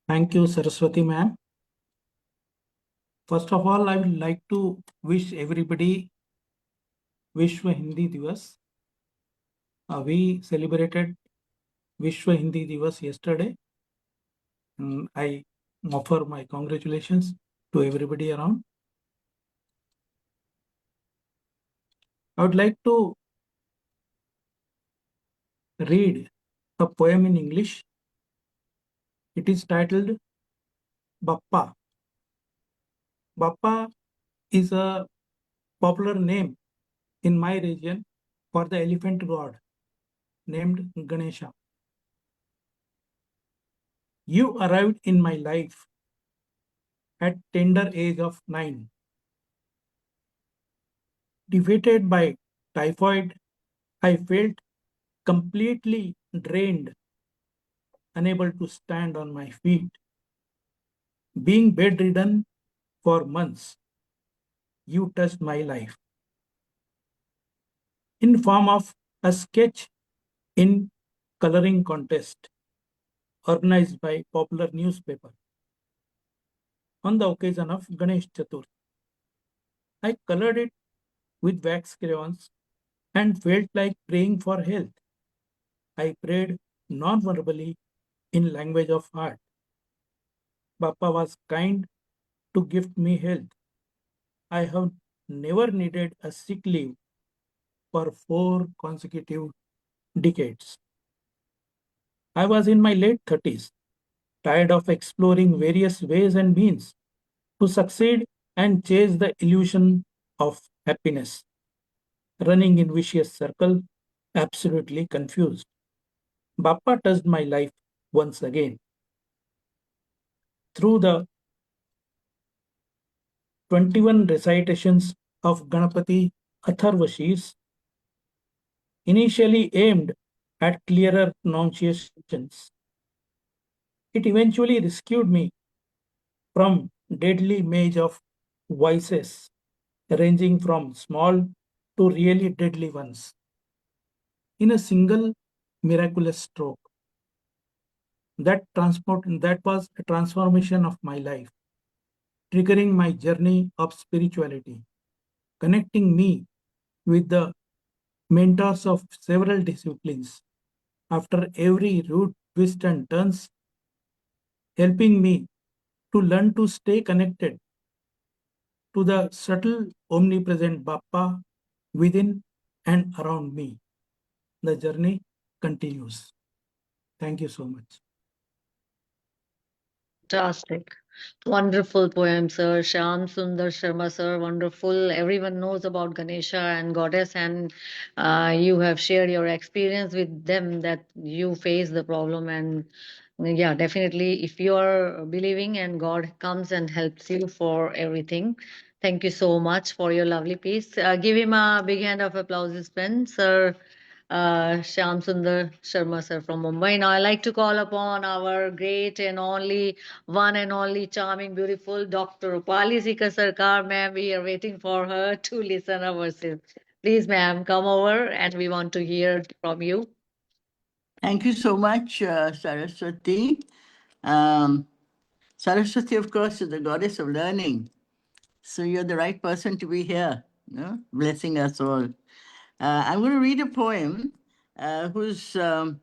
Thank you, Saraswati ma'am. First of all, I would like to wish everybody Vishwa Hindi Divas. We celebrated Vishwa Hindi Divas yesterday. And I offer my congratulations to everybody around. I would like to read a poem in English. It is titled Bappa. Bappa is a popular name in my region for the elephant god named Ganesha. You arrived in my life at tender age of 9. Defeated by typhoid, I felt completely drained, unable to stand on my feet. Being bedridden for months, you touched my life in form of a sketch in coloring contest organized by popular newspaper on the occasion of Ganesh Chaturthi. I colored it with wax crayons and felt like praying for health. I prayed non-verbally in language of art. Bappa was kind to gift me health. I have never needed a sick leave for 4 consecutive decades. I was in my late 30s, tired of exploring various ways and means to succeed and chase the illusion of happiness, running in vicious circle, absolutely confused. Bappa touched my life once again. Through the 21 recitations of Ganapati Atharvashis, initially aimed at clearer pronunciations, it eventually rescued me from deadly maze of voices, ranging from small to really deadly ones, in a single miraculous stroke. That was a transformation of my life, triggering my journey of spirituality, connecting me with the mentors of several disciplines. After every route, twists and turns, helping me to learn to stay connected to the subtle, omnipresent Bappa within and around me. The journey continues. Thank you so much. Fantastic. Wonderful poem, sir. Shyam Sundar Sharma, sir. Wonderful. Everyone knows about Ganesha and Goddess, and you have shared your experience with them that you face the problem. And yeah, definitely, if you are believing and God comes and helps you for everything. Thank you so much for your lovely piece. Give him a big hand of applause, friend, sir. Shyam Sundar Sharma sir from Mumbai. Now I like to call upon our great and only one and only charming, beautiful Dr. Roopali Sicar Sircar, ma'am. We are waiting for her to listen our verses. Please, ma'am, come over and we want to hear from you. Thank you so much, Saraswati. Saraswati, of course, is the goddess of learning. So you're the right person to be here, blessing us all. I'm going to read a poem whose the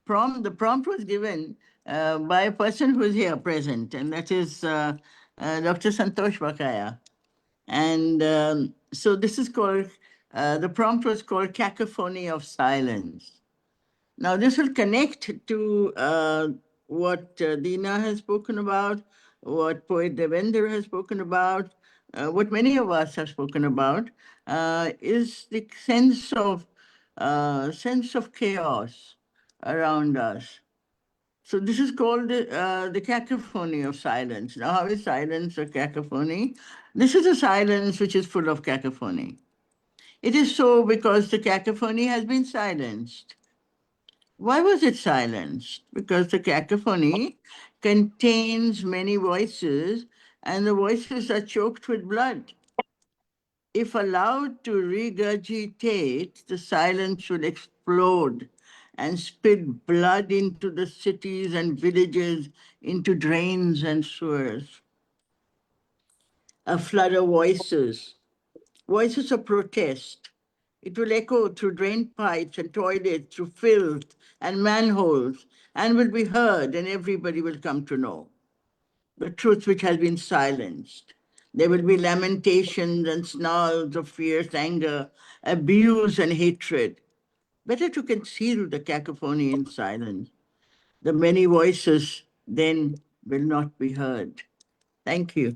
prompt was given by a person who is here present, and that is Dr. Santosh Bakaya. And so this is called, the prompt was called Cacophony of Silence. Now, this will connect to what Deena has spoken about, what poet Devendra has spoken about, what many of us have spoken about, is the sense of chaos around us. So this is called the cacophony of silence. Now, how is silence a cacophony? This is a silence which is full of cacophony. It is so because the cacophony has been silenced. Why was it silenced? Because the cacophony contains many voices, and the voices are choked with blood. If allowed to regurgitate, the silence will explode and spit blood into the cities and villages, into drains and sewers. A flood of voices, voices of protest. It will echo through drain pipes and toilets, through filth and manholes, and will be heard, and everybody will come to know the truth which has been silenced. There will be lamentations and snarls of fierce anger, abuse and hatred. Better to conceal the cacophony in silence. The many voices then will not be heard. Thank you.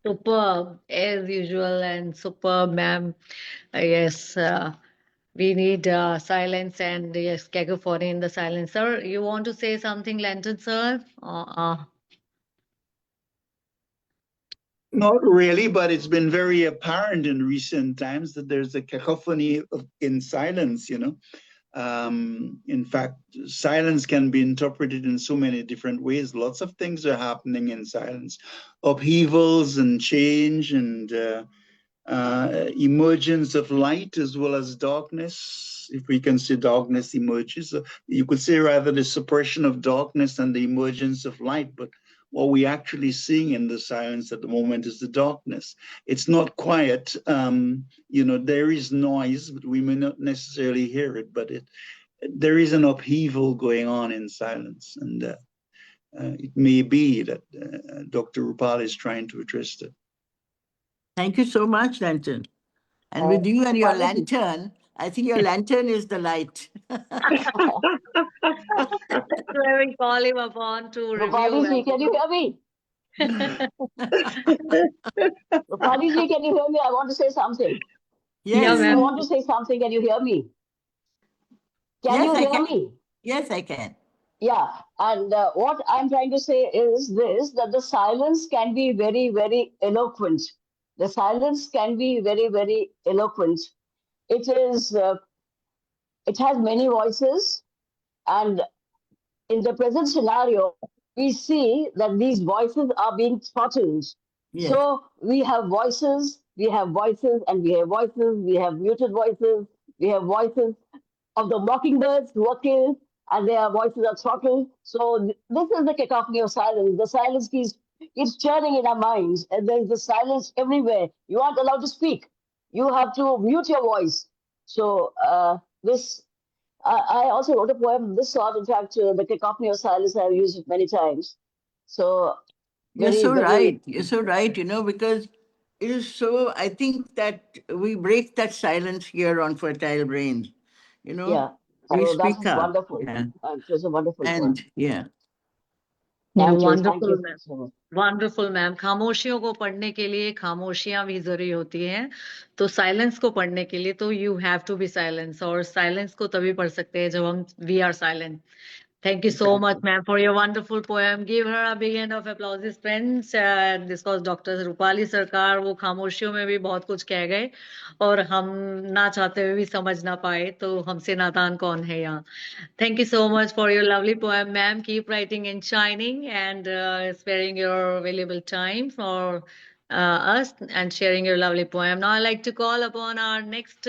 Superb, as usual, and superb, ma'am. Yes, we need silence and yes, cacophony in the silence. Sir, you want to say something, Lenton, sir? Not really, but it's been very apparent in recent times that there's a cacophony in silence, In fact, silence can be interpreted in so many different ways. Lots of things are happening in silence. Upheavals and change and emergence of light as well as darkness, if we can say darkness emerges. You could say rather the suppression of darkness and the emergence of light, but what we're actually seeing in the silence at the moment is the darkness. It's not quiet. There is noise, but we may not necessarily hear it, but there is an upheaval going on in silence. And it may be that Dr. Roopali is trying to address that. Thank you so much, Lantern. And with you and your lantern, I think your lantern is the light. That's where we call him upon to Roopali ji, can you hear me? Roopali ji, can you hear me? I want to say something. Yes. Yeah, I want to say something. Can you hear me? Can you hear me? Yes, I can. Yeah, and what I'm trying to say is this, that the silence can be very, very eloquent. The silence can be very, very eloquent. It has many voices, and in the present scenario, we see that these voices are being throttled. Yes. So we have voices, and we have voices, we have muted voices, we have voices of the mockingbirds who are killed, and their voices are throttled. So this is the cacophony of silence. The silence keeps churning in our minds, and there's the silence everywhere. You aren't allowed to speak. You have to mute your voice. So I also wrote a poem of this sort. In fact, the cacophony of silence, I've used it many times. So You're so right. You're so right, because it is so, I think that we break that silence here on Fertile Brains, Yeah. We So that speak was up. wonderful. Yeah. It was a wonderful poem. And yeah. Yeah, Thank wonderful, you ma'am. so much. Wonderful ma'am. खामोशियों को पढ़ने के लिए खामोशियां भी जरूरी होती हैं, तो साइलेंस को पढ़ने के लिए तो you have to be silence, और साइलेंस को तभी पढ़ सकते हैं जब हम we are silent. Thank you so much, ma'am, for your wonderful poem. Give her a big hand of applause, friends. This was Dr. Roopali Sicar. वो खामोशियों में भी बहुत कुछ कह गए और हम ना चाहते हुए भी समझ ना पाए, तो हमसे नादान कौन है यहाँ। Thank you so much for your lovely poem, ma'am. Keep writing and shining and sparing your valuable time for us and sharing your lovely poem. Now I'd like to call upon our next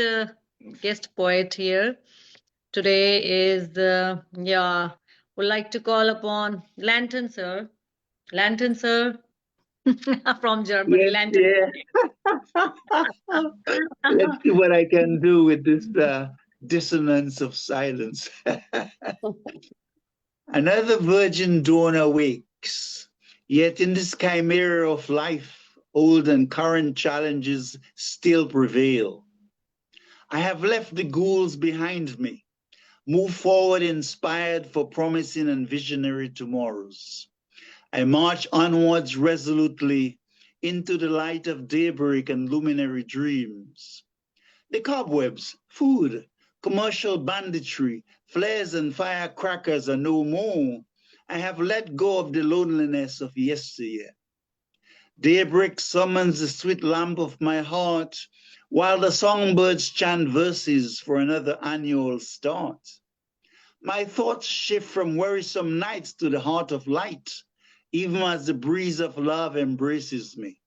guest poet here. Today is would like to call upon Lantern sir. Lantern sir from Germany. Yes, Lantern. yeah. Let's see what I can do with this dissonance of silence. Another virgin dawn awakes, yet in this chimera of life, old and current challenges still prevail. I have left the ghouls behind me, move forward inspired for promising and visionary tomorrows. I march onwards resolutely into the light of daybreak and luminary dreams. The cobwebs, food, commercial banditry, flares and firecrackers are no more. I have let go of the loneliness of yesteryear. Daybreak summons the sweet lamp of my heart, while the songbirds chant verses for another annual start. My thoughts shift from wearisome nights to the heart of light, even as the breeze of love embraces me.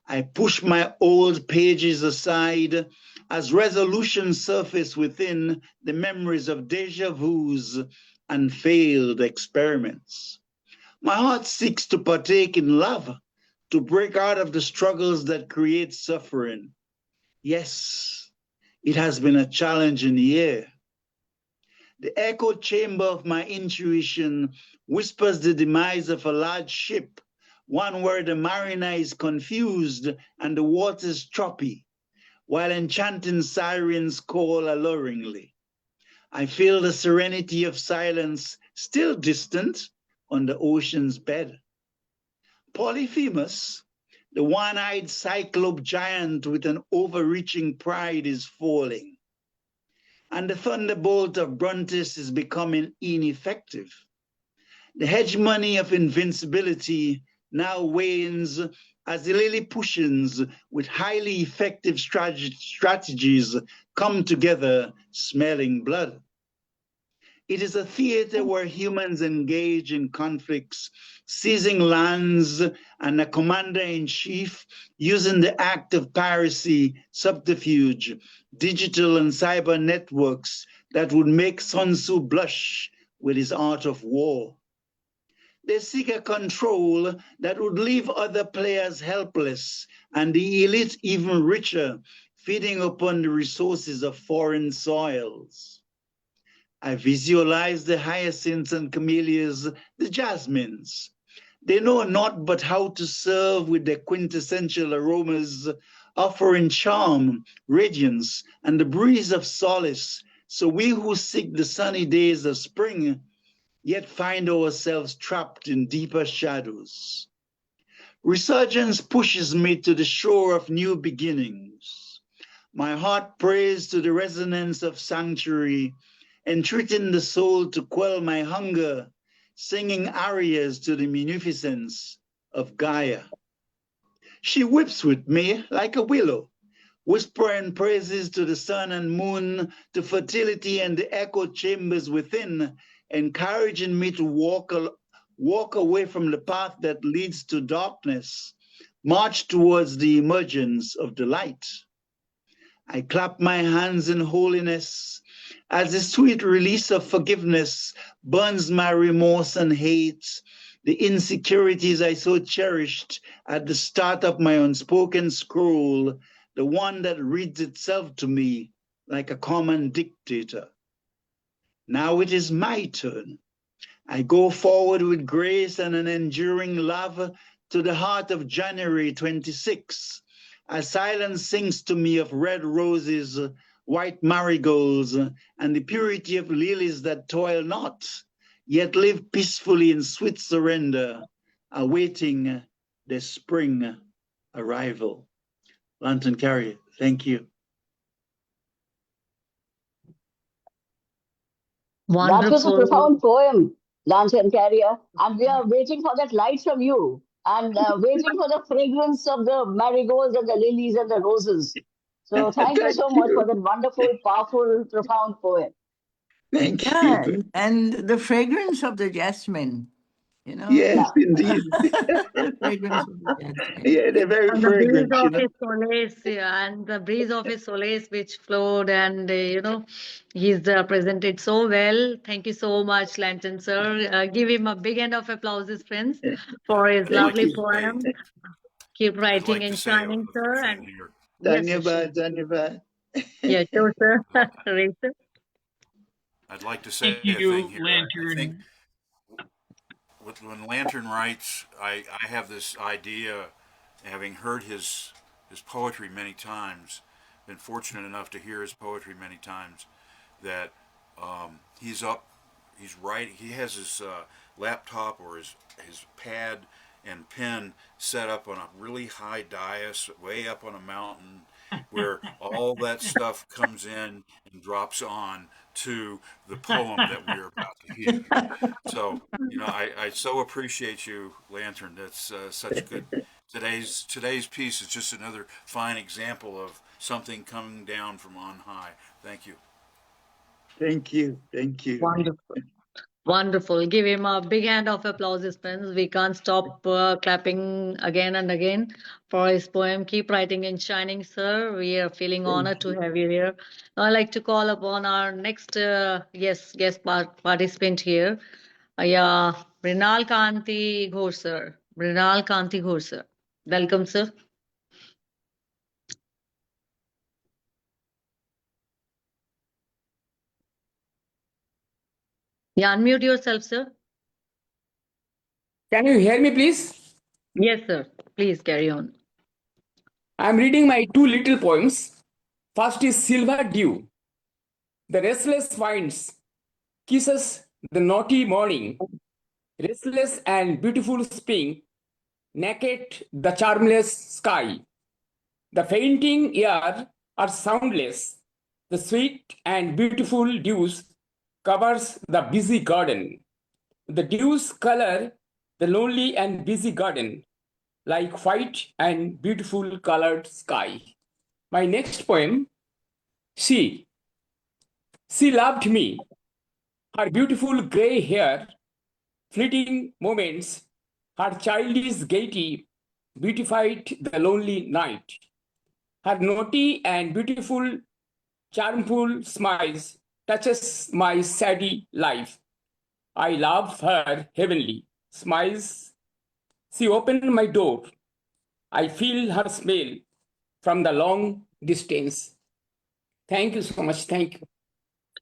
I push my old pages aside as resolutions surface within the memories of deja vus and failed experiments. My heart seeks to partake in love, to break out of the struggles that create suffering. Yes, it has been a challenging year. The echo chamber of my intuition whispers the demise of a large ship, one where the mariner is confused and the waters choppy, while enchanting sirens call alluringly. I feel the serenity of silence still distant on the ocean's bed. Polyphemus, the one-eyed cyclope giant with an overreaching pride, is falling, and the thunderbolt of Brontes is becoming ineffective. The hegemony of invincibility now wanes as the Lilliputians with highly effective strategies come together smelling blood. It is a theater where humans engage in conflicts, seizing lands, and a commander-in-chief using the act of piracy, subterfuge, digital and cyber networks that would make Sun Tzu blush with his art of war. They seek a control that would leave other players helpless and the elite even richer, feeding upon the resources of foreign soils. I visualize the hyacinths and camellias, the jasmines. They know not but how to serve with their quintessential aromas, offering charm, radiance, and the breeze of solace, so we who seek the sunny days of spring yet find ourselves trapped in deeper shadows. Resurgence pushes me to the shore of new beginnings. My heart prays to the resonance of sanctuary, entreating the soul to quell my hunger, singing arias to the munificence of Gaia. She whips with me like a willow, whispering praises to the sun and moon, to fertility and the echo chambers within, encouraging me to walk away from the path that leads to darkness, march towards the emergence of the light. I clap my hands in holiness as the sweet release of forgiveness burns my remorse and hate, the insecurities I so cherished at the start of my unspoken scroll, the one that reads itself to me like a common dictator. Now it is my turn. I go forward with grace and an enduring love to the heart of January 26, as silence sings to me of red roses, white marigolds, and the purity of lilies that toil not, yet live peacefully in sweet surrender, awaiting the spring arrival. Lantern Carrier, thank you. That was a Wonderful. profound poem, Lantern Carrier, and we are waiting for that light from you and waiting for the fragrance of the marigolds and the lilies and the roses. So thank you so much for that wonderful, powerful, profound poem. Thank Yeah, you. and the fragrance of the jasmine, you know. Yes, indeed. The fragrance of the jasmine. Yeah, they're very And the breeze fragrant, you of know. his solace, yeah, and the breeze of his solace which flowed, and he's presented so well. Thank you so much, Lanton sir. Give him a big hand of applause, friends, for his I'd like lovely to say, poem. Keep I'd writing like to and say a shining, sir. thing And here. yes, sir, sure. Dhanyavad. Yeah, sure, sir. Ray, sir. I'd like to Thank say a thing you, here. I think Lantern. when Lantern writes, I have this idea, having heard his poetry many times, been fortunate enough to hear his poetry many times, that he's writing. He has his laptop or his pad and pen set up on a really high dais, way up on a mountain, where all that stuff comes in and drops on to the poem that we're about to hear. So, I so appreciate you, Lantern. That's such good. Today's piece is just another fine example of something coming down from on high. Thank you. Thank you. Thank you. Wonderful. Wonderful. Give him a big hand of applause, friends. We can't stop clapping again and again for his poem. Keep writing and shining, sir. We are feeling honored to have you here. Now I'd like to call upon our next guest participant here. Yeah, Mrinal Kanti Ghosh, sir. Mrinal Kanti Ghosh, sir. Welcome, sir. Yeah, unmute yourself, sir. Can you hear me, please? Yes, sir. Please carry on. I'm reading my two little poems. First is Silver Dew. The restless winds kisses the naughty morning, restless and beautiful spring, naked the charmless sky. The fainting air are soundless. The sweet and beautiful dews covers the busy garden. The dews color the lonely and busy garden like white and beautiful colored sky. My next poem, She loved me. Her beautiful grey hair, fleeting moments, her childish gaiety beautified the lonely night. Her naughty and beautiful, charmful smiles touches my saddy life. I love her heavenly smiles. She opened my door. I feel her smell from the long distance. Thank you so much. Thank you.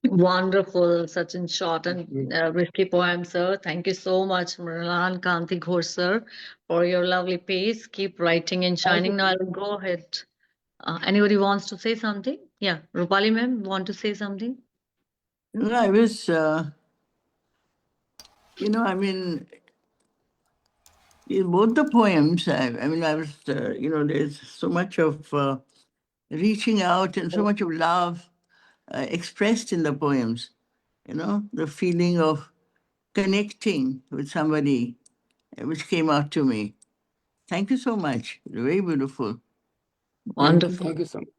Wonderful, such in short and risky poem, sir. Thank you so much, Mrilan Kanti Ghosh, sir, for your lovely piece. Keep writing and shining. Now I'll go ahead. Anybody wants to say something? Yeah, Roopali ma'am, want to say something? No, I was, in both the poems, I was, there's so much of reaching out and so much of love expressed in the poems, the feeling of connecting with somebody, which came out to me. Thank you so much. Very beautiful. Wonderful. Thank you so much.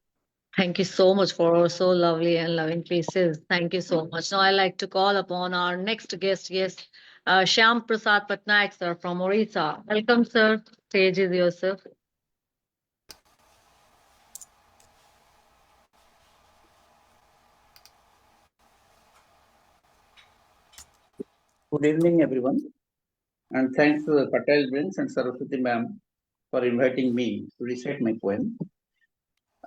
Thank you so much for so lovely and loving pieces. Thank you so much. Now I'd like to call upon our next guest, Shyam Prasad Patnaik, sir, from Orissa. Welcome, sir. Stage is yours, sir. Good evening, everyone. And thanks to Patel Brains and Saraswati ma'am for inviting me to recite my poem.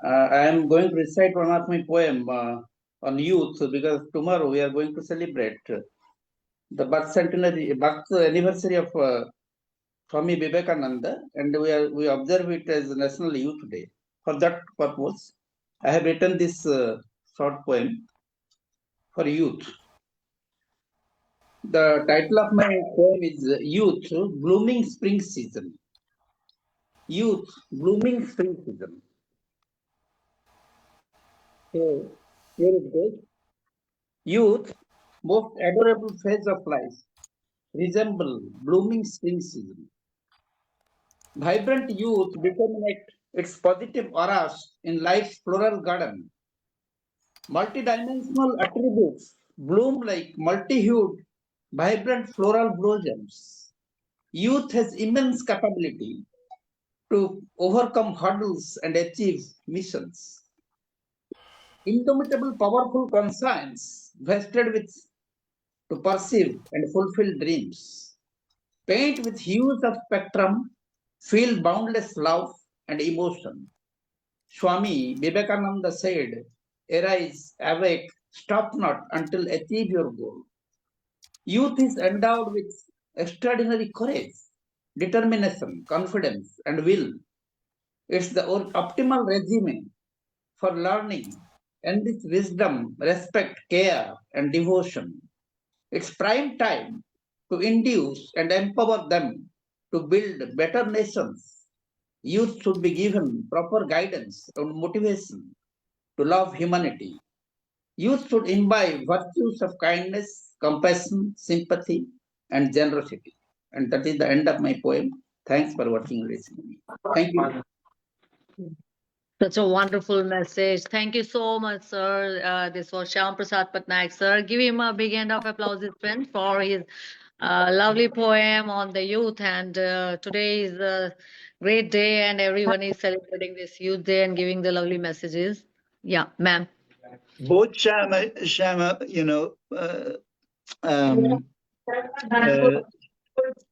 I am going to recite one of my poem on youth because tomorrow we are going to celebrate the birth anniversary of Swami Vivekananda, and we observe it as National Youth Day. For that purpose, I have written this short poem for youth. The title of my poem is Youth, Blooming Spring Season. Youth, Blooming Spring Season. So, here it goes. Youth, most adorable phase of life, resemble blooming spring season. Vibrant youth determine its positive auras in life's floral garden. Multidimensional attributes bloom like multi-hued, vibrant floral blossoms. Youth has immense capability to overcome hurdles and achieve missions. Indomitable, powerful conscience vested with to perceive and fulfill dreams. Paint with hues of spectrum, feel boundless love and emotion. Swami Vivekananda said, arise, awake, stop not until achieve your goal. Youth is endowed with extraordinary courage, determination, confidence, and will. It's the optimal regime for learning and with wisdom, respect, care, and devotion. It's prime time to induce and empower them to build better nations. Youth should be given proper guidance and motivation to love humanity. Youth should imbibe virtues of kindness, compassion, sympathy, and generosity. And that is the end of my poem. Thanks for watching and listening. Thank you. Such a wonderful message. Thank you so much, sir. This was Shyam Prasad Patnaik, sir. Give him a big hand of applause, his friend, for his lovely poem on the youth. And today is a great day, and everyone is celebrating this Youth Day and giving the lovely messages. Yeah, ma'am. Both Shama,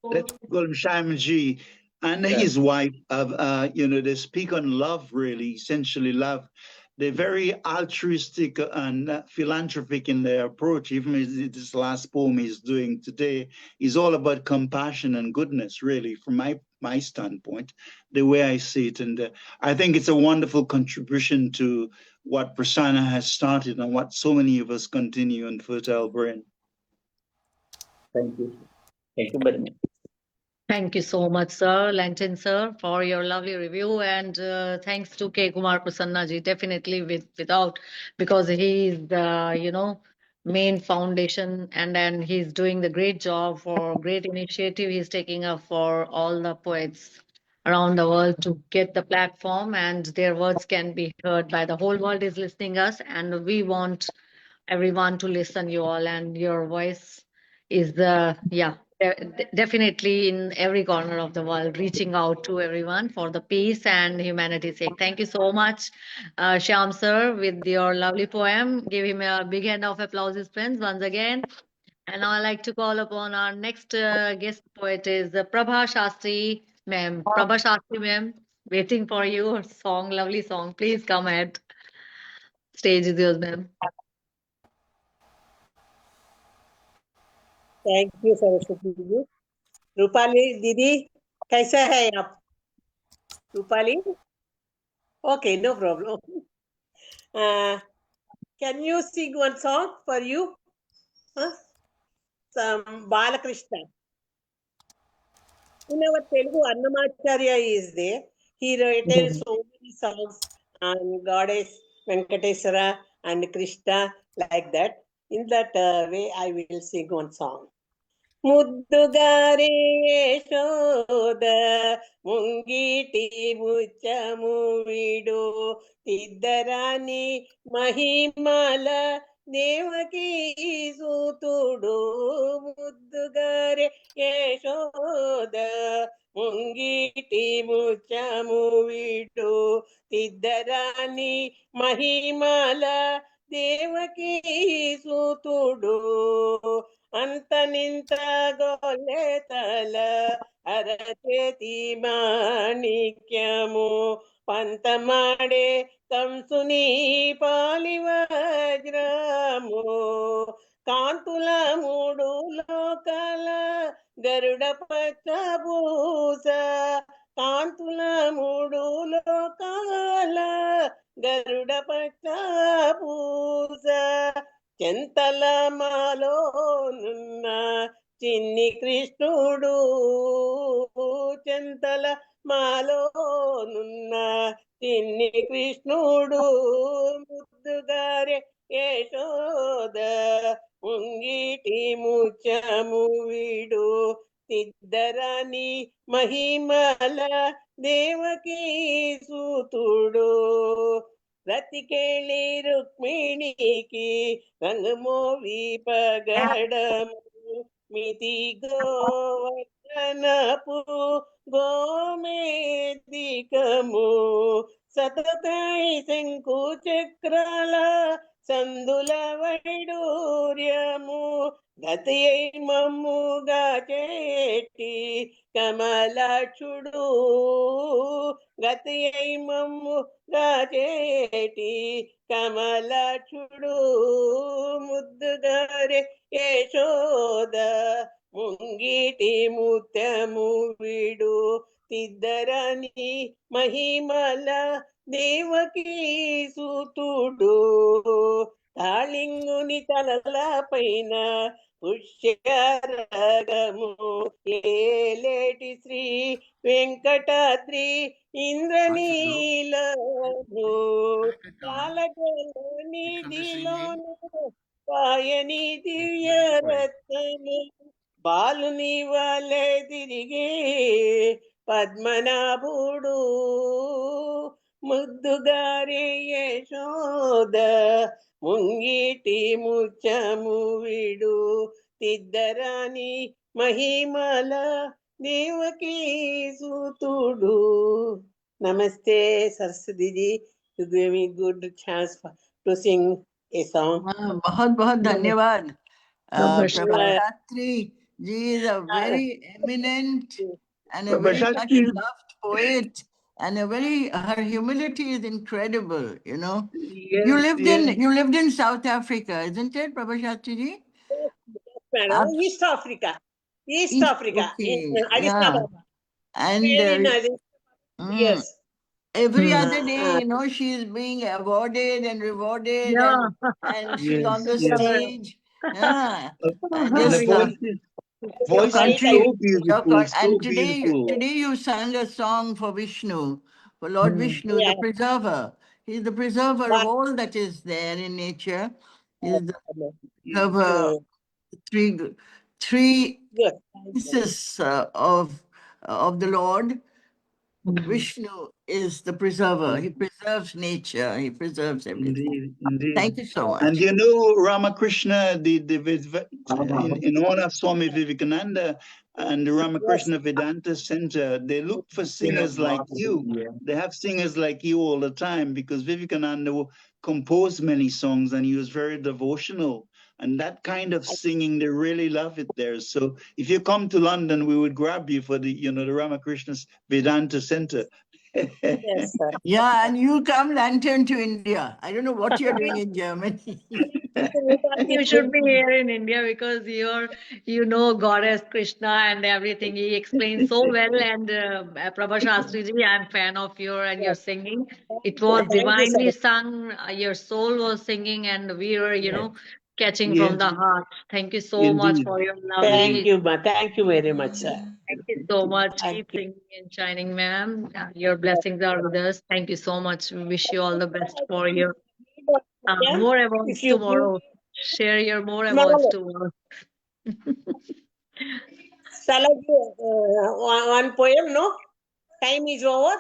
let's call him Shyamji, and his wife, they speak on love, really, essentially love. They're very altruistic and philanthropic in their approach. Even this last poem he's doing today is all about compassion and goodness, really, from my standpoint, the way I see it. And I think it's a wonderful contribution to what Prasanna has started and what so many of us continue in Fertile Brain. Thank you. Thank you very much. Thank you so much, sir, Lantin sir, for your lovely review, and thanks to K. Kumar Prasanna ji, definitely without, because he is the main foundation, and then he's doing the great job for great initiative he's taking up for all the poets around the world to get the platform, and their words can be heard by the whole world is listening us, and we want everyone to listen you all, and your voice is definitely in every corner of the world, reaching out to everyone for the peace and humanity's sake. Thank you so much, Shyam sir, with your lovely poem. Give him a big hand of applause, his friends, once again. And now I'd like to call upon our next guest poet is Prabha Shastri, ma'am. Prabha Shastri, ma'am, waiting for you. Song, lovely song. Please come ahead. Stage is yours, ma'am. Thank you Saraswati ji. Rupali दीदी कैसे है आप? Rupali, okay, no problem. Can you sing one song for you? Some Balakrishna. In our Telugu, Annamacharya is there. He wrote so many songs on Goddess, Venkateswara and Krishna, like that. In that way, I will sing one song. ముద్దుగారే Yashoda ముంగిటి ముచ్చము వీడు ఇద్దరాని మహిమల దేవకీ సూతుడు ముద్దుగారే యశోద ముంగిటి ముచ్చము వీడు ఇద్దరాని మహిమల దేవకీ సూతుడు అంతనింత గొల్లెతల అరచేతి మాణిక్యము పంతమాడే కంసుని పాలివజ్రము కాంతుల మూడు లోకాల గరుడ పచ్చభూష కాంతుల మూడు లోకాల గరుడ పచ్చభూష చెంతల మాలోనున్న చిన్ని కృష్ణుడు చెంతల మాలోనున్న చిన్ని కృష్ణుడు ముద్దుగారే యశోద ఉంగిటి ముచ్చము వీడు తిద్దరాని మహిమల దేవకీ సూతుడు రతికేళి రుక్మిణికి రంగమోవి పగడము మితి గోవర్ధనపు గోమేదికము సతతై శంకు చక్రాల సందుల వైడూర్యము గతియై మమ్ముగా చేటి కమలాక్షుడు గతియై మమ్ముగా చేటి కమలాక్షుడు ముద్దుగారే యశోద ముంగిటి ముత్యము వీడు తిద్దరని మహిమల దేవకీ సూతుడు తాళింగుని తలల పైన పుష్యరగము ఏలేటి శ్రీ వెంకటాద్రి ఇంద్రనీలము నిధిలోను పాయని దివ్య రత్నము బాలుని వలె తిరిగే పద్మనాభుడు ముద్దుగారే యశోద ముంగిటి ముచ్చము వీడు తిద్దరాని మహిమల దేవకీ సూతుడు. నమస్తే Saraswati, you gave me good chance to sing a song. बहुत बहुत धन्यवाद. Namaskar. Prabha Shastri ji is a very eminent and a Prabha very much Shastri. loved poet, and her humility is incredible. You know, Yes, you yes. lived in South Africa, isn't it, Prabha Shastri ji? Madam, East Africa, East Africa, okay, in Addis yeah. Ababa. And Very nice. Yes. every other day, you know, she is being awarded and rewarded, Yeah. and she's on Yes, the yes. stage. Yeah, I The just voice is country, so beautiful, so and beautiful. today you sang a song for Vishnu, for Lord Vishnu, the Yeah. preserver. He's the preserver of But- all that is there in nature. He's the Good. preserver. Three Good. pieces of the Lord. Vishnu is the preserver. He preserves nature. He preserves everything. Indeed, indeed. Thank you so much. And you know, Ramakrishna, in honor of Swami Vivekananda and the Ramakrishna Vedanta Center, they look for singers like you. They have singers like you all the time because Vivekananda composed many songs and he was very devotional. And that kind of singing, they really love it there. So if you come to London, we would grab you for the Ramakrishna Vedanta Center. Yes, sir. Yeah, and you come lantern to India. I don't know what you're doing in Germany. You should be here in India because you know Goddess Krishna and everything. He explains so well. And Prabha Shastri ji, I'm fan of your singing. It was Thank you, divinely sir. sung. Your soul was singing, and we were, catching from Yes, the heart. Thank you so much indeed. for your Thank lovely. you, ma. Thank you very much, sir. Thank you so much. Thank Keep you. singing and shining, ma'am. Your blessings are with us. Thank you so much. We wish you all the best for your more awards If you tomorrow. Share your more Small. awards tomorrow. Shall I do one poem? No? Time is over?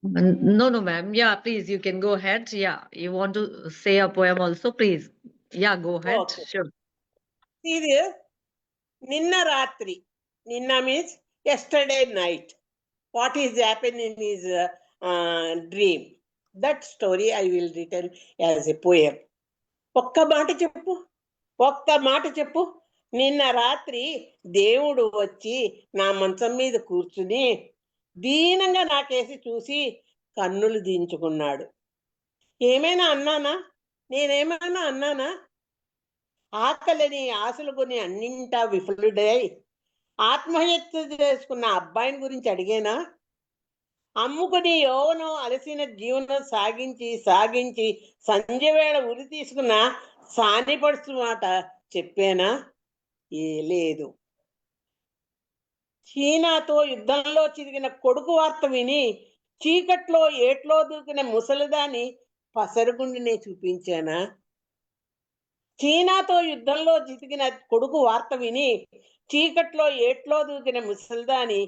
No, ma'am. Yeah, please, you can go ahead. Yeah, you want to say a poem also, please. Yeah, go ahead. Okay. Sure. See this? Ninna Ratri. Ninna means yesterday night. What is happening in his dream? That story I will written as a poem. ఒక్క మాట చెప్పు. నిన్న రాత్రి దేవుడు వచ్చి నా మంచం మీద కూర్చుని దీనంగా నాకేసి చూసి కన్నులు దించుకున్నాడు. నేనేమైనా అన్నానా? ఆకలిని ఆశలు కొని అన్నింటా విఫలుడై ఆత్మహత్య చేసుకున్న అబ్బాయిని గురించి అడిగేనా? అమ్ముకుని యౌవనం అలసిన జీవనం సాగించి సంధ్యవేళ ఉరి తీసుకున్న సానిపడుచు మాట చెప్పేనా? లేదు. చీనాతో యుద్ధంలో చిదిగిన కొడుకు వార్త విని చీకట్లో ఏట్లో దూకిన ముసలిదాని పసరుగుండినే చూపించానా? చీనాతో యుద్ధంలో చితికిన కొడుకు వార్త విని చీకట్లో ఏట్లో దూకిన ముసలిదాని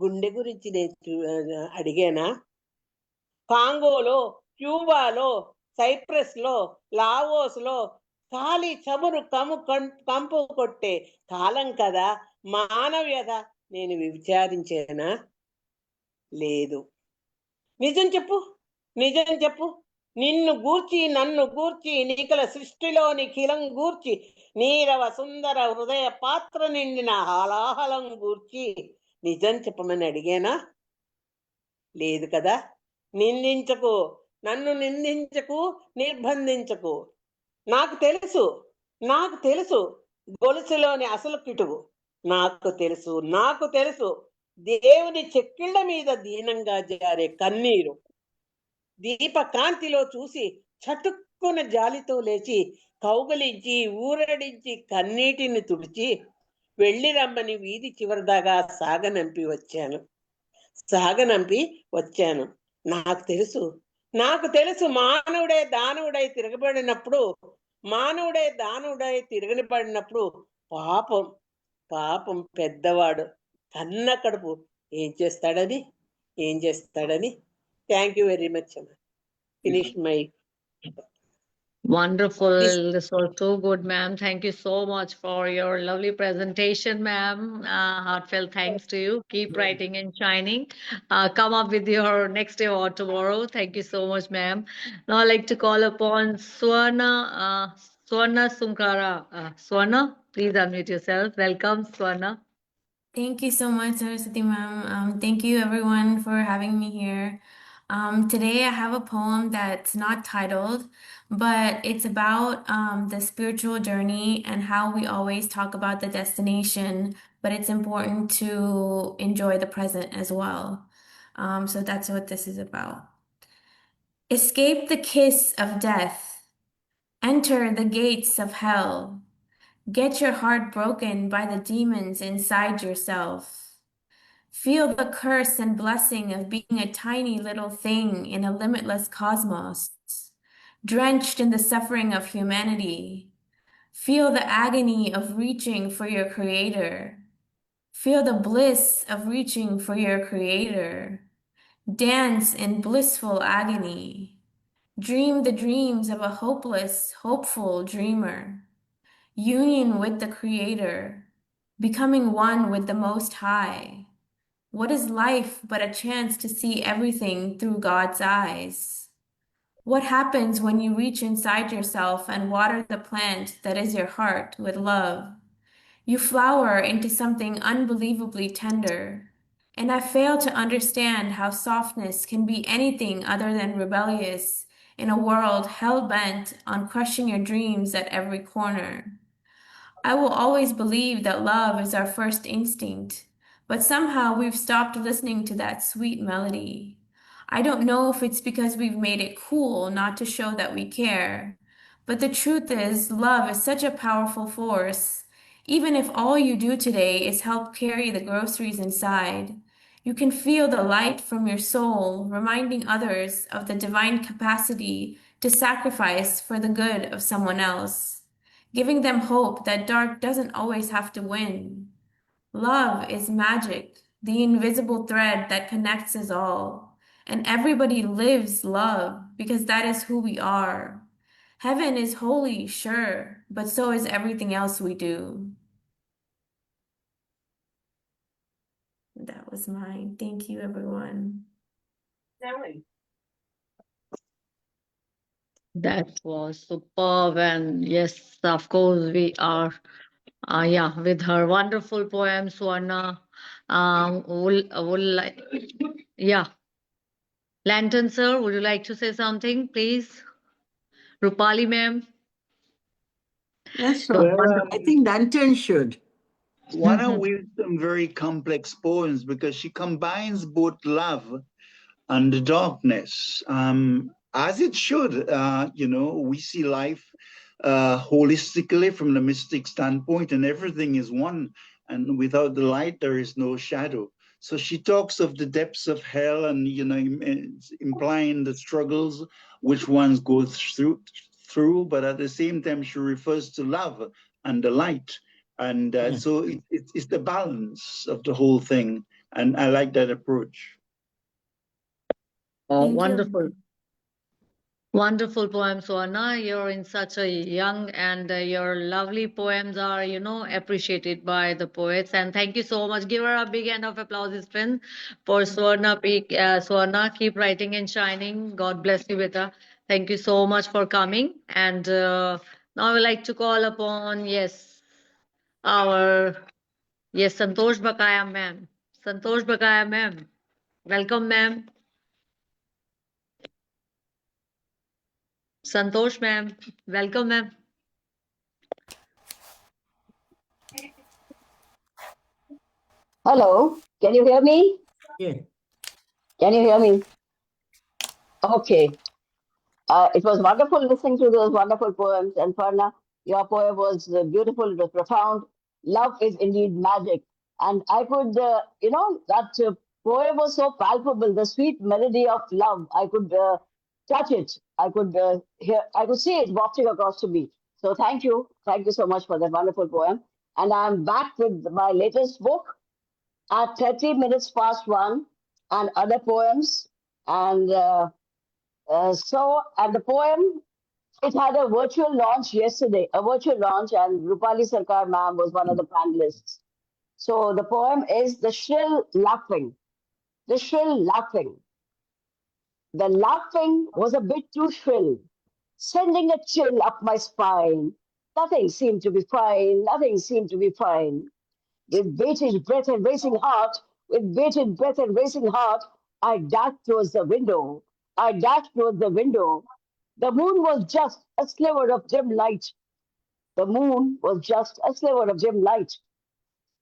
గుండె గురించి నేను అడిగానా? కాంగోలో, క్యూబాలో, సైప్రస్ లో, లావోస్ లో కాలి చమురు కంపు కొట్టే కాలం కదా మానవ్యత నేను విచారించేనా? లేదు. నిజం చెప్పు, నిజం చెప్పు. నిన్ను గూర్చి నన్ను గూర్చి నిఖిల సృష్టిలోని కిలం గూర్చి నీరవ సుందర హృదయ పాత్ర నిండిన హాలాహలం గూర్చి నిజం చెప్పమని అడిగానా? లేదు కదా. నిందించకు, నన్ను నిందించకు, నిర్బంధించకు. నాకు తెలుసు, నాకు తెలుసు గొలుసులోని అసలు కిటువు. నాకు తెలుసు, నాకు తెలుసు దేవుని చెక్కిళ్ళ మీద దీనంగా జారే కన్నీరు. దీపకాంతిలో చూసి చటుక్కున జాలితో లేచి కౌగలించి ఊరడించి కన్నీటిని తుడిచి వెళ్ళి రమ్మని వీధి చివరిదాగా సాగనంపి వచ్చాను. నాకు తెలుసు, నాకు తెలుసు మానవుడే దానవుడై తిరగబడినప్పుడు పాపం పెద్దవాడు కన్న కడుపు ఏం చేస్తాడని. Thank you very much. Finished my. Wonderful. This was so good, ma'am. Thank you so much for your lovely presentation, ma'am. Heartfelt thanks to you. Keep writing and shining. Come up with your next day or tomorrow. Thank you so much, ma'am. Now I'd like to call upon Swarna Sunkara. Swarna, please unmute yourself. Welcome, Swarna. Thank you so much, Saraswati ma'am. Thank you everyone for having me here. Today I have a poem that's not titled, but it's about the spiritual journey and how we always talk about the destination, but it's important to enjoy the present as well. So that's what this is about. Escape the kiss of death. Enter the gates of hell. Get your heart broken by the demons inside yourself. Feel the curse and blessing of being a tiny little thing in a limitless cosmos, drenched in the suffering of humanity. Feel the agony of reaching for your creator. Feel the bliss of reaching for your creator. Dance in blissful agony. Dream the dreams of a hopeless, hopeful dreamer. Union with the creator. Becoming one with the Most High. What is life but a chance to see everything through God's eyes? What happens when you reach inside yourself and water the plant that is your heart with love? You flower into something unbelievably tender, and I fail to understand how softness can be anything other than rebellious in a world hell-bent on crushing your dreams at every corner. I will always believe that love is our first instinct, but somehow we've stopped listening to that sweet melody. I don't know if it's because we've made it cool not to show that we care, but the truth is love is such a powerful force. Even if all you do today is help carry the groceries inside, you can feel the light from your soul reminding others of the divine capacity to sacrifice for the good of someone else, giving them hope that dark doesn't always have to win. Love is magic, the invisible thread that connects us all. And everybody lives love because that is who we are. Heaven is holy, sure, but so is everything else we do. That was mine. Thank you, everyone. That was superb. And yes, of course, we are, with her wonderful poem, Swarna. Lantern, sir, would you like to say something, please? Roopali, ma'am. Yes, sure. I think Lantern should. Swarna weaves some very complex poems because she combines both love and darkness, as it should. We see life holistically from the mystic standpoint, and everything is one. And without the light, there is no shadow. So she talks of the depths of hell, and implying the struggles which ones go through. But at the same time, she refers to love and the light, and so it's the balance of the whole thing. And I like that approach. Oh, wonderful. Wonderful poem, Swarna. You're in such a young, and your lovely poems are, appreciated by the poets. And thank you so much. Give her a big hand of applause, friends, for Swarna. Swarna, keep writing and shining. God bless you, Beta. Thank you so much for coming. And now I would like to call upon, Santosh Bakaya, ma'am. Santosh Bakaya, ma'am. Welcome, ma'am. Santosh, ma'am. Welcome, ma'am. Hello, can you hear me? Yeah. Can you hear me? Okay. It was wonderful listening to those wonderful poems. And Farna, your poem was beautiful, it was profound. Love is indeed magic. And I could, that poem was so palpable, the sweet melody of love. I could touch it. I could I could see it wafting across to me. So thank you. Thank you so much for that wonderful poem. And I'm back with my latest book at 30 minutes past 1 and other poems. And and the poem, it had a virtual launch yesterday, and Roopali Sicar ma'am was one of the panelists. So the poem is The Shrill Laughing. The Shrill Laughing. The laughing was a bit too shrill, sending a chill up my spine. Nothing seemed to be fine, nothing seemed to be fine. With bated breath and racing heart, I dashed towards the window. The moon was just a sliver of dim light.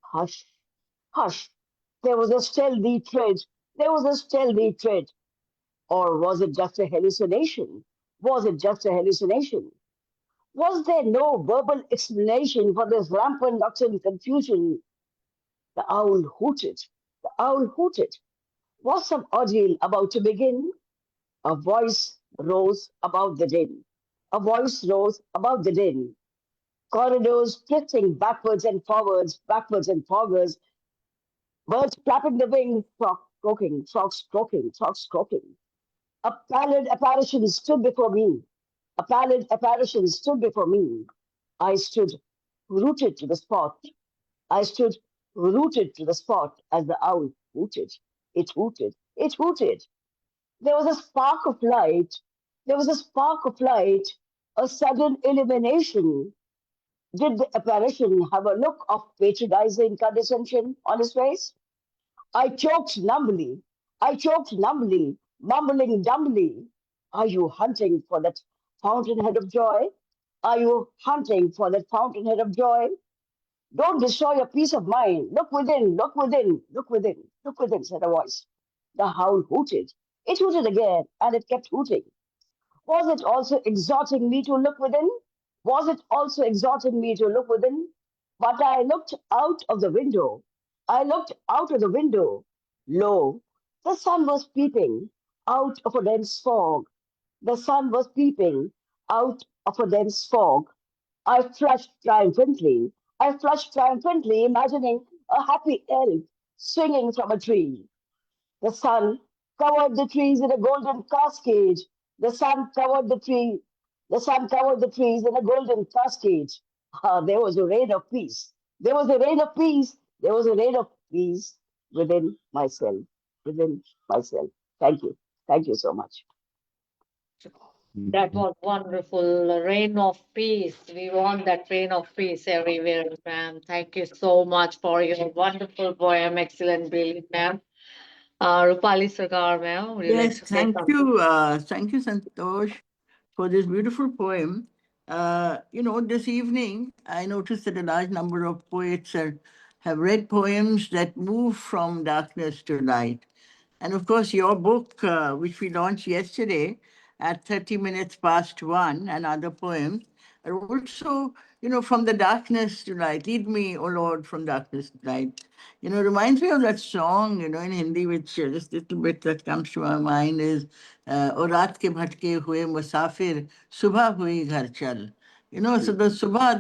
Hush, hush. There was a stealthy tread. Or was it just a hallucination? Was there no verbal explanation for this rampant nocturnal confusion? The owl hooted. Was some ordeal about to begin? A voice rose above the din. Corridors twisting backwards and forwards, birds flapping the wings, frogs croaking. A pallid apparition stood before me. I stood rooted to the spot. As the owl hooted. It hooted. There was a spark of light. A sudden illumination. Did the apparition have a look of patronizing condescension on his face? I choked numbly, mumbling dumbly. Are you hunting for that fountainhead of joy? Don't destroy your peace of mind. Look within, said a voice. The howl hooted. It hooted again, and it kept hooting. Was it also exhorting me to look within? But I looked out of the window. Lo, the sun was peeping out of a dense fog. I flushed triumphantly, imagining a happy elf swinging from a tree. The sun covered the trees in a golden cascade. There was a rain of peace. Within myself. Thank you. Thank you so much. That was wonderful. A rain of peace. We want that rain of peace everywhere, ma'am. Thank you so much for your wonderful poem. Excellent, brilliant, ma'am. Roopali Sicar, ma'am. Would you like Yes, to say something? thank you, Santosh, for this beautiful poem. This evening I noticed that a large number of poets have read poems that move from darkness to light. And of course, your book, which we launched yesterday at 30 minutes past 1, and other poems, And also, from the darkness to light. Lead me, O Lord, from darkness to light. Reminds me of that song, in Hindi, which just a little bit that comes to my mind is, O Raat ke bhatke hue musafir, subha hui ghar chal. So the subha,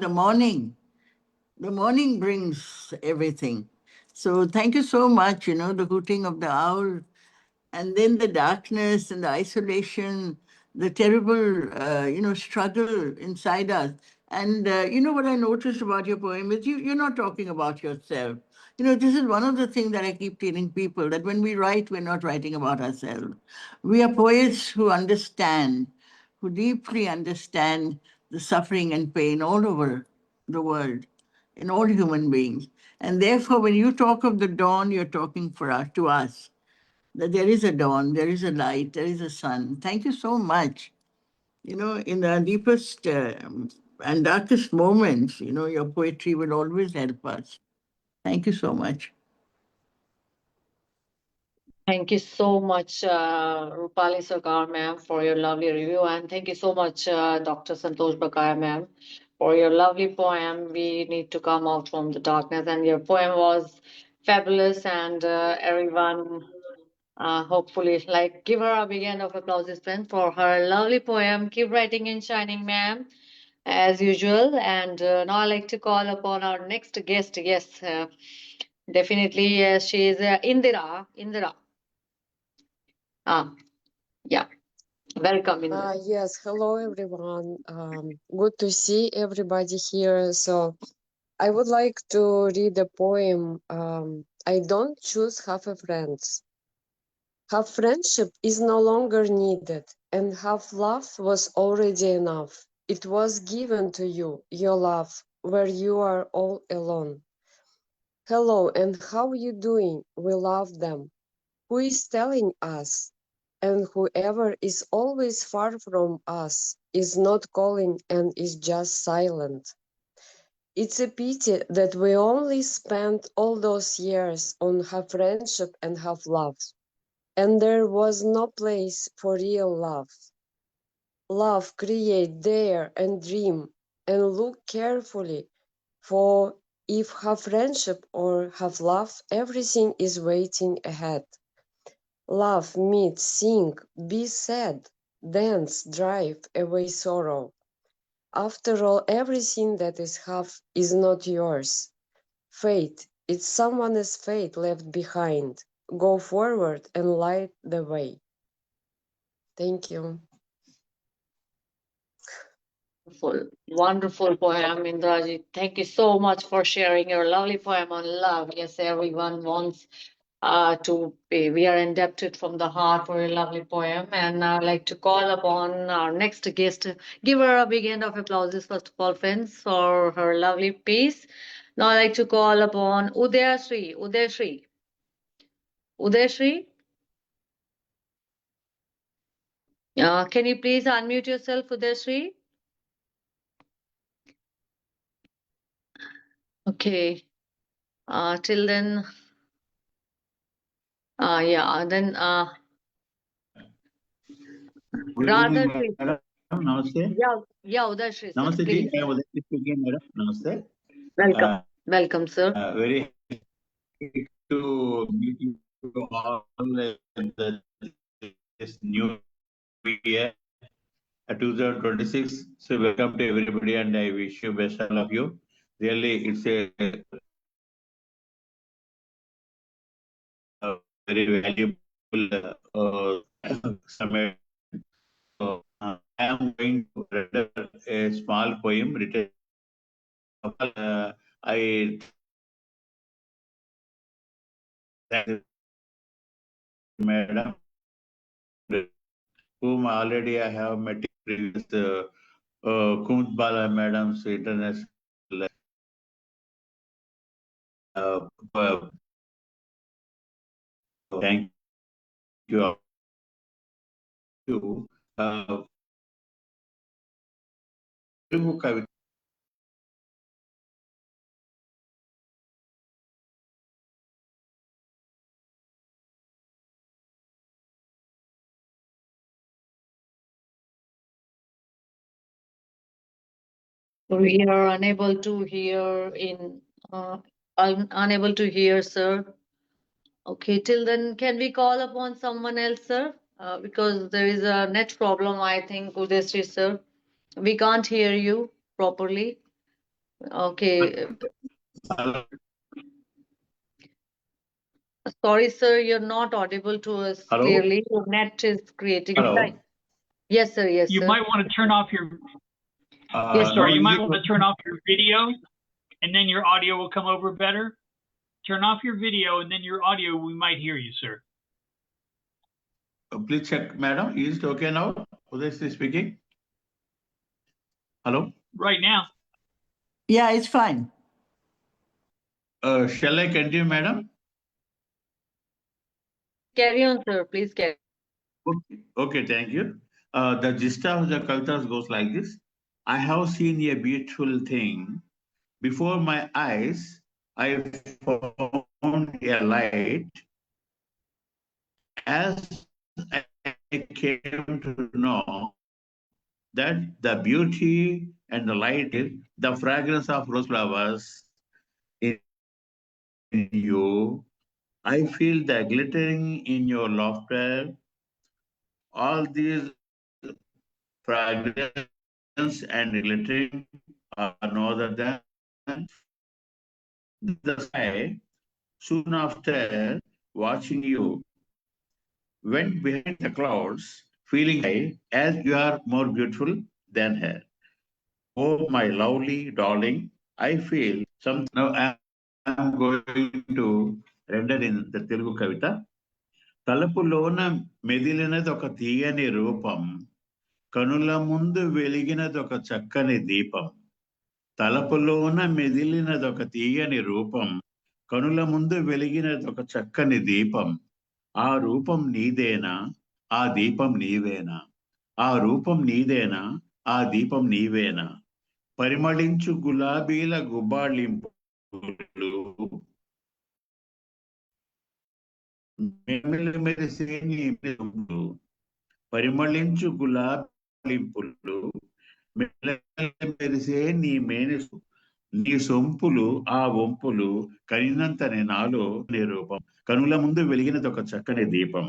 the morning brings everything. So thank you so much, the hooting of the owl, and then the darkness and the isolation, the terrible, struggle inside us. And what I noticed about your poem is you're not talking about yourself. This is one of the things that I keep telling people, that when we write, we're not writing about ourselves. We are poets who understand, who deeply understand the suffering and pain all over the world, in all human beings. And therefore, when you talk of the dawn, you're talking to us, that there is a dawn, there is a light, there is a sun. Thank you so much. In the deepest and darkest moments, your poetry will always help us. Thank you so much. Thank you so much, Roopali Sicar, ma'am, for your lovely review. And thank you so much, Dr. Santosh Bakaya, ma'am, for your lovely poem, We Need to Come Out from the Darkness. And your poem was fabulous, and everyone hopefully give her a big hand of applause, friends, for her lovely poem. Keep writing and shining, ma'am, as usual. And now I'd like to call upon our next guest. Yes, definitely, she is Indira. Indira. Yeah. Welcome, Indira. Yes, hello everyone. Good to see everybody here. So I would like to read a poem. I don't choose half a friends. Half friendship is no longer needed, and half love was already enough. It was given to you, your love, where you are all alone. Hello, and how you doing? We love them. Who is telling us? And whoever is always far from us is not calling and is just silent. It's a pity that we only spent all those years on half friendship and half love, and there was no place for real love. Love, create, dare, and dream, and look carefully, for if half friendship or half love, everything is waiting ahead. Laugh, meet, sing, be sad, dance, drive away sorrow. After all, everything that is half is not yours. Fate, it's someone else's fate left behind. Go forward and light the way. Thank you. Wonderful poem, Indraji. Thank you so much for sharing your lovely poem on love. Yes, everyone wants to be. We are indebted from the heart for a lovely poem. And I'd like to call upon our next guest. Give her a big hand of applause, first of all, friends, for her lovely piece. Now I'd like to call upon Udaya Shri. Udaya Shri. Udaya Shri, can you please unmute yourself, Udaya Shri? Okay. Till then, yeah, then Good Radha evening, Shri. madam. Namaste. Yeah, Udaya Shri, sir, Namaste, please. ji. I am Udaya Shri speaking, madam. Namaste. Welcome. Welcome, sir. Very happy to meet you all this new year, 2026. So welcome to everybody, and I wish you best all of you. Really, it's a very valuable summit. So, I am going to read a small poem written. I thank Madam, whom already I have met in previous Kumut Bala Madam's international. Uh, thank you. Kavita We are unable to hear unable to hear, sir. Okay, till then, can we call upon someone else, sir? Because there is a net problem, I think, Udaya, sir. We can't hear you properly. Okay. Sorry, sir, you're not audible to us Hello? clearly. Your net is creating a Hello? line. Yes, sir. Yes, You sir. might want to turn off your, Yes, sorry, No, you is might it want to turn off your video and then your audio will come over better. Turn off your video and then your audio, we might hear you, sir. please check, madam. Is it okay now? Udaya Shri speaking. Hello? Right now. Yeah, it's fine. Shall I continue, madam? Carry on, sir. Please carry. Okay, thank you. The gist of the Kavitas goes like this. I have seen a beautiful thing. Before my eyes, I found a light. As I came to know that the beauty and the light is the fragrance of rose flowers in you. I feel the glittering in your laughter. All these fragrance and glittering are no other than the sky. Soon after watching you, went behind the clouds, feeling high as you are more beautiful than her. Oh, my lovely darling, I feel something. Now I am going to render in the Telugu Kavita. తలపులోన మెదిలినది ఒక తీయని రూపం, కనుల ముందు వెలిగినది ఒక చక్కని దీపం. తలపులోన మెదిలినది ఒక తీయని రూపం, కనుల ముందు వెలిగినది ఒక చక్కని దీపం. ఆ రూపం నీదేనా, ఆ దీపం నీవేనా? ఆ రూపం నీదేనా, ఆ దీపం నీవేనా? పరిమళించు గులాబీల గుబాళింపులు, మెరిసే నీ మెరుపులు. పరిమళించు గులాబింపులు, మెరిసే నీ మేనసు. నీ సొంపులు ఆ వంపులు కనినంతనే నాలో నిరూపం. కనుల ముందు వెలిగినది ఒక చక్కని దీపం.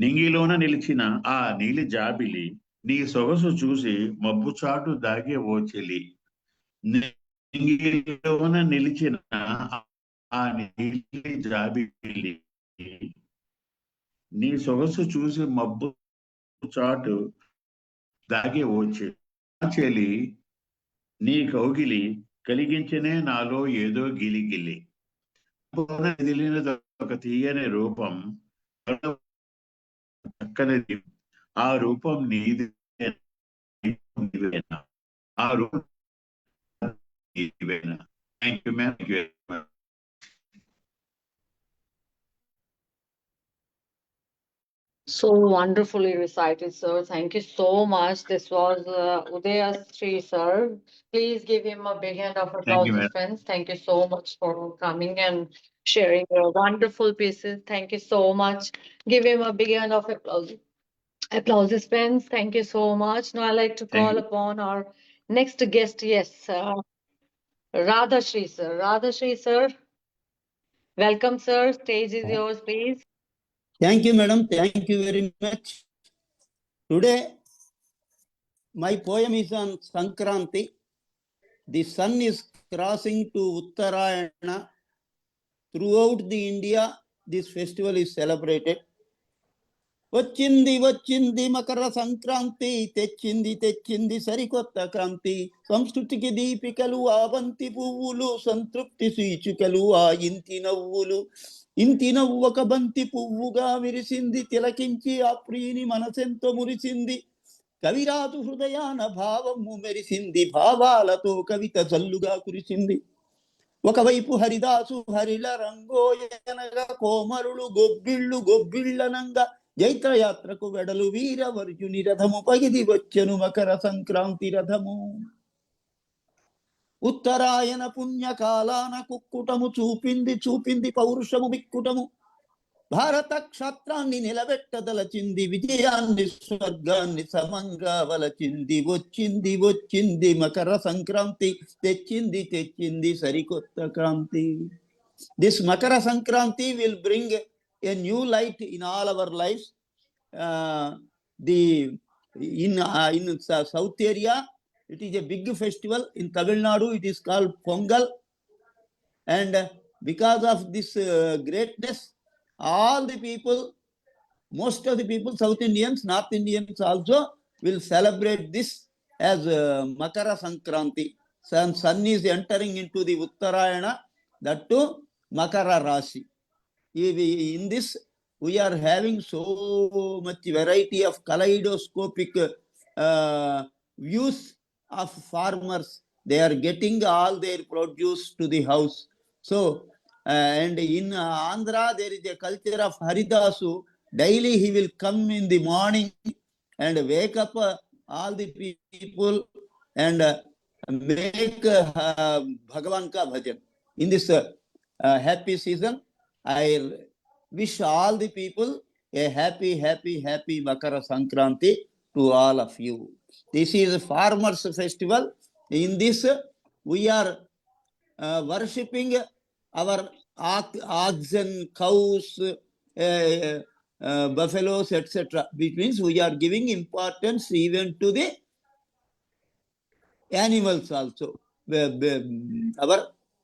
నింగిలోన నిలిచిన ఆ నీలి జాబిలి, నీ సొగసు చూసి మబ్బు చాటు దాగే ఓ చెలి. నింగిలోన నిలిచిన ఆ నీలి జాబిలి, నీ సొగసు చూసి మబ్బు చాటు దాగే ఓ చెలి. నీ కౌగిలి కలిగించనే నాలో ఏదో గిలిగిలి. ఎదిలినది ఒక తీయని రూపం, చక్కనిది. ఆ రూపం నీవేనా, ఆ రూపం నీవేనా? Thank you ma'am. So wonderfully recited, sir. Thank you so much. This was Udaya Shri, sir. Please give him a big hand of Thank you, applause, madam. friends. Thank you so much for coming and sharing your wonderful pieces. Thank you so much. Give him a big hand of applause. Applauses, friends. Thank you so much. Now I'd like to call upon our next guest. Yes, Radha Shri, sir. Radha Shri, sir. Welcome, sir. Stage is yours, please. Thank you, madam. Thank you very much. Today, my poem is on Sankranti. The sun is crossing to Uttarayana. Throughout the India, this festival is celebrated. Vachindi vachindi makara sankranti, techindi techindi sarikotta kranti. Samskrutiki deepikalu avanti puvulu, santrupti suichukalu inti navvulu. ఇంతి నవ్వక బంతి పువ్వుగా విరిసింది, తిలకించి ఆ ప్రియుని మనసెంతో మురిసింది. కవిరాతు హృదయాన భావము మెరిసింది, భావాలతో కవిత జల్లుగా కురిసింది. ఒకవైపు హరిదాసు హరిల రంగోయనగా, కోమరులు గొబ్బిళ్ళు గొబ్బిళ్ళనంగా, జైత్రయాత్రకు వెడలు వీరవర్యుని రథము పగిది వచ్చెను మకర సంక్రాంతి రథము. ఉత్తరాయణ పుణ్యకాలాన కుక్కుటము చూపింది పౌరుషము బిక్కుటము. భారత క్షత్రాన్ని నిలబెట్టదలచింది, విజయాన్ని స్వర్గాన్ని సమంగా వలచింది, వచ్చింది వచ్చింది మకర సంక్రాంతి, తెచ్చింది తెచ్చింది సరికొత్త Kranti. This Makara Sankranti will bring a new light in all our lives. In South area, it is a big festival. In Tamil Nadu, it is called Pongal. And because of this greatness, all the people, most of the people, South Indians, North Indians also, will celebrate this as Makara Sankranti. Sun is entering into the Uttarayana, that too Makara Rashi. In this, we are having so much variety of kaleidoscopic views of farmers. They are getting all their produce to the house. So, and in Andhra, there is a culture of Haridasu. Daily he will come in the morning and wake up all the people and make Bhagavan ka bhajan. In this happy season, I wish all the people a happy, happy, happy Makara Sankranti to all of you. This is a farmers' festival. In this, we are worshipping our oxen, cows, buffaloes, etc. Which means we are giving importance even to the animals also. Our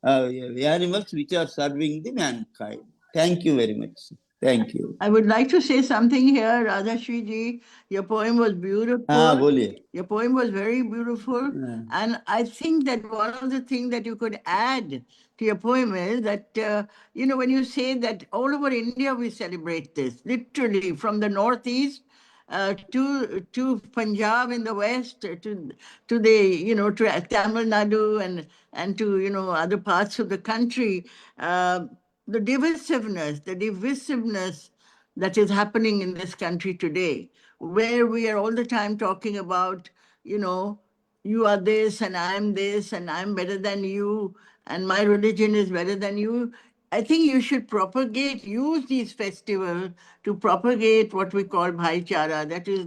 animals which are serving the mankind. Thank you very much. Thank you. I would like to say something here, Radhashri ji. Your poem was beautiful. Boliye. Your poem was very beautiful. And I think that one of the things that you could add to your poem is that, when you say that all over India we celebrate this, literally from the northeast to Punjab in the west, to the, to Tamil Nadu and to, other parts of the country. The divisiveness that is happening in this country today, where we are all the time talking about, you are this and I'm this and I'm better than you and my religion is better than you. I think you should use these festivals to propagate what we call bhaichara, that is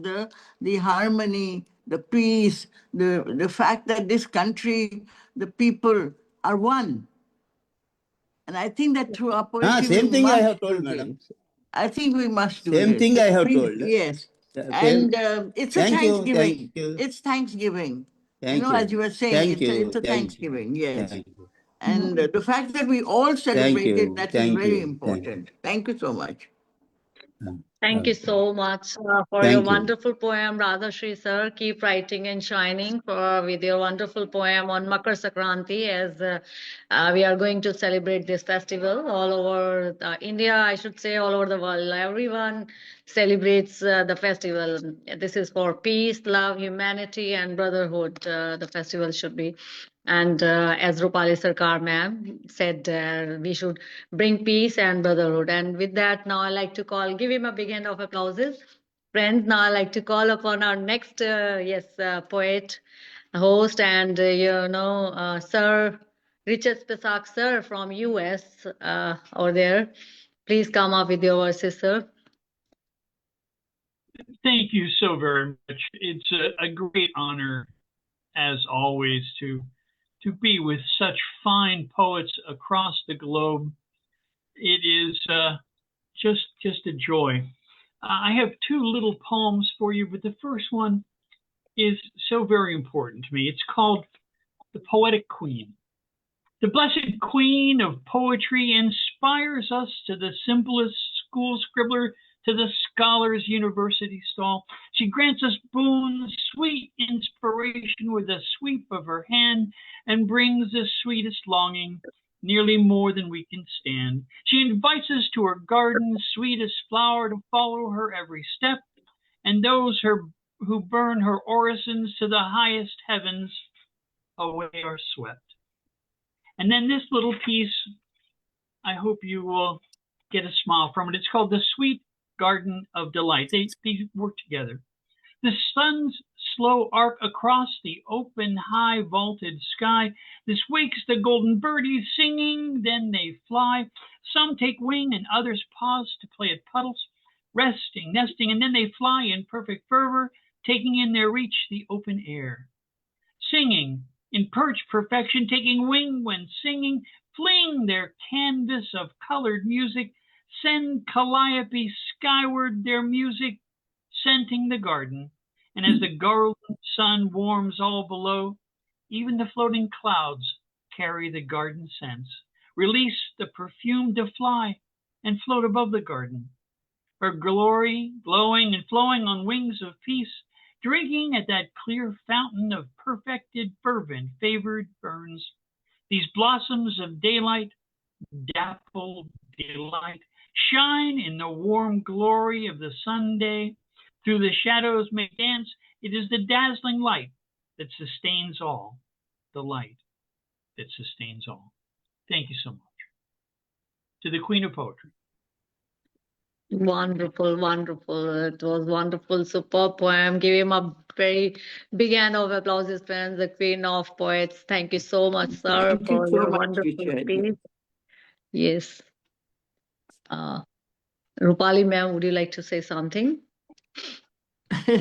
the harmony, the peace, the fact that this country, the people are one. And I think that through our poetry, Same thing I have do told, this. madam. I think we must do Same this. thing I have told. Yes. Same. And it's a Thank you, Thanksgiving. thank you. It's Thanksgiving. Thank you. As you were saying, Thank it's you, a thank Thanksgiving. Yes. Thank you. And the fact that we all celebrate it, that is Thank very you, important. Thank you so much. Thank you so much for your Thank you. wonderful poem, Radhashri sir. Keep writing and shining with your wonderful poem on Makar Sankranti, as we are going to celebrate this festival all over India, I should say all over the world. Everyone celebrates the festival. This is for peace, love, humanity, and brotherhood. The festival should be. And as Roopali Sicar ma'am said, we should bring peace and brotherhood. And with that, now I like to give him a big hand of applauses. Friends, now I like to call upon our next, poet, host, and Sir Richard Spisak sir from US over there. Please come up with your verses, sir. Thank you so very much. It's a great honor, as always, to be with such fine poets across the globe. It is just a joy. I have two little poems for you, but the first one is so very important to me. It's called The Poetic Queen. The blessed queen of poetry inspires us to the simplest school scribbler, to the scholar's university stall. She grants us boons, sweet inspiration with a sweep of her hand, and brings the sweetest longing, nearly more than we can stand. She invites us to her garden, sweetest flower, to follow her every step, and those who burn her orisons to the highest heavens away are swept. And then this little piece, I hope you will get a smile from it. It's called The Sweet Garden of Delight. They work together. The sun's slow arc across the open, high vaulted sky. This wakes the golden birdies singing, then they fly. Some take wing and others pause to play at puddles, resting, nesting, and then they fly in perfect fervor, taking in their reach the open air. Singing in perch perfection, taking wing when singing, fling their canvas of colored music, send calliope skyward their music, scenting the garden. And as the golden sun warms all below, even the floating clouds carry the garden scents, release the perfume to fly and float above the garden. Her glory glowing and flowing on wings of peace, drinking at that clear fountain of perfected, fervent, favored burns. These blossoms of daylight, dappled delight, shine in the warm glory of the Sunday. Through the shadows may dance. It is the dazzling light that sustains all. The light that sustains all. Thank you so much. To the Queen of Poetry. Wonderful, wonderful. It was wonderful, superb poem. Give him a very big hand of applause, friends, the Queen of Poets. Thank you so much, sir, Thank you for so your much, wonderful Richard. speech. Yes. Roopali ma'am, would you like to say something?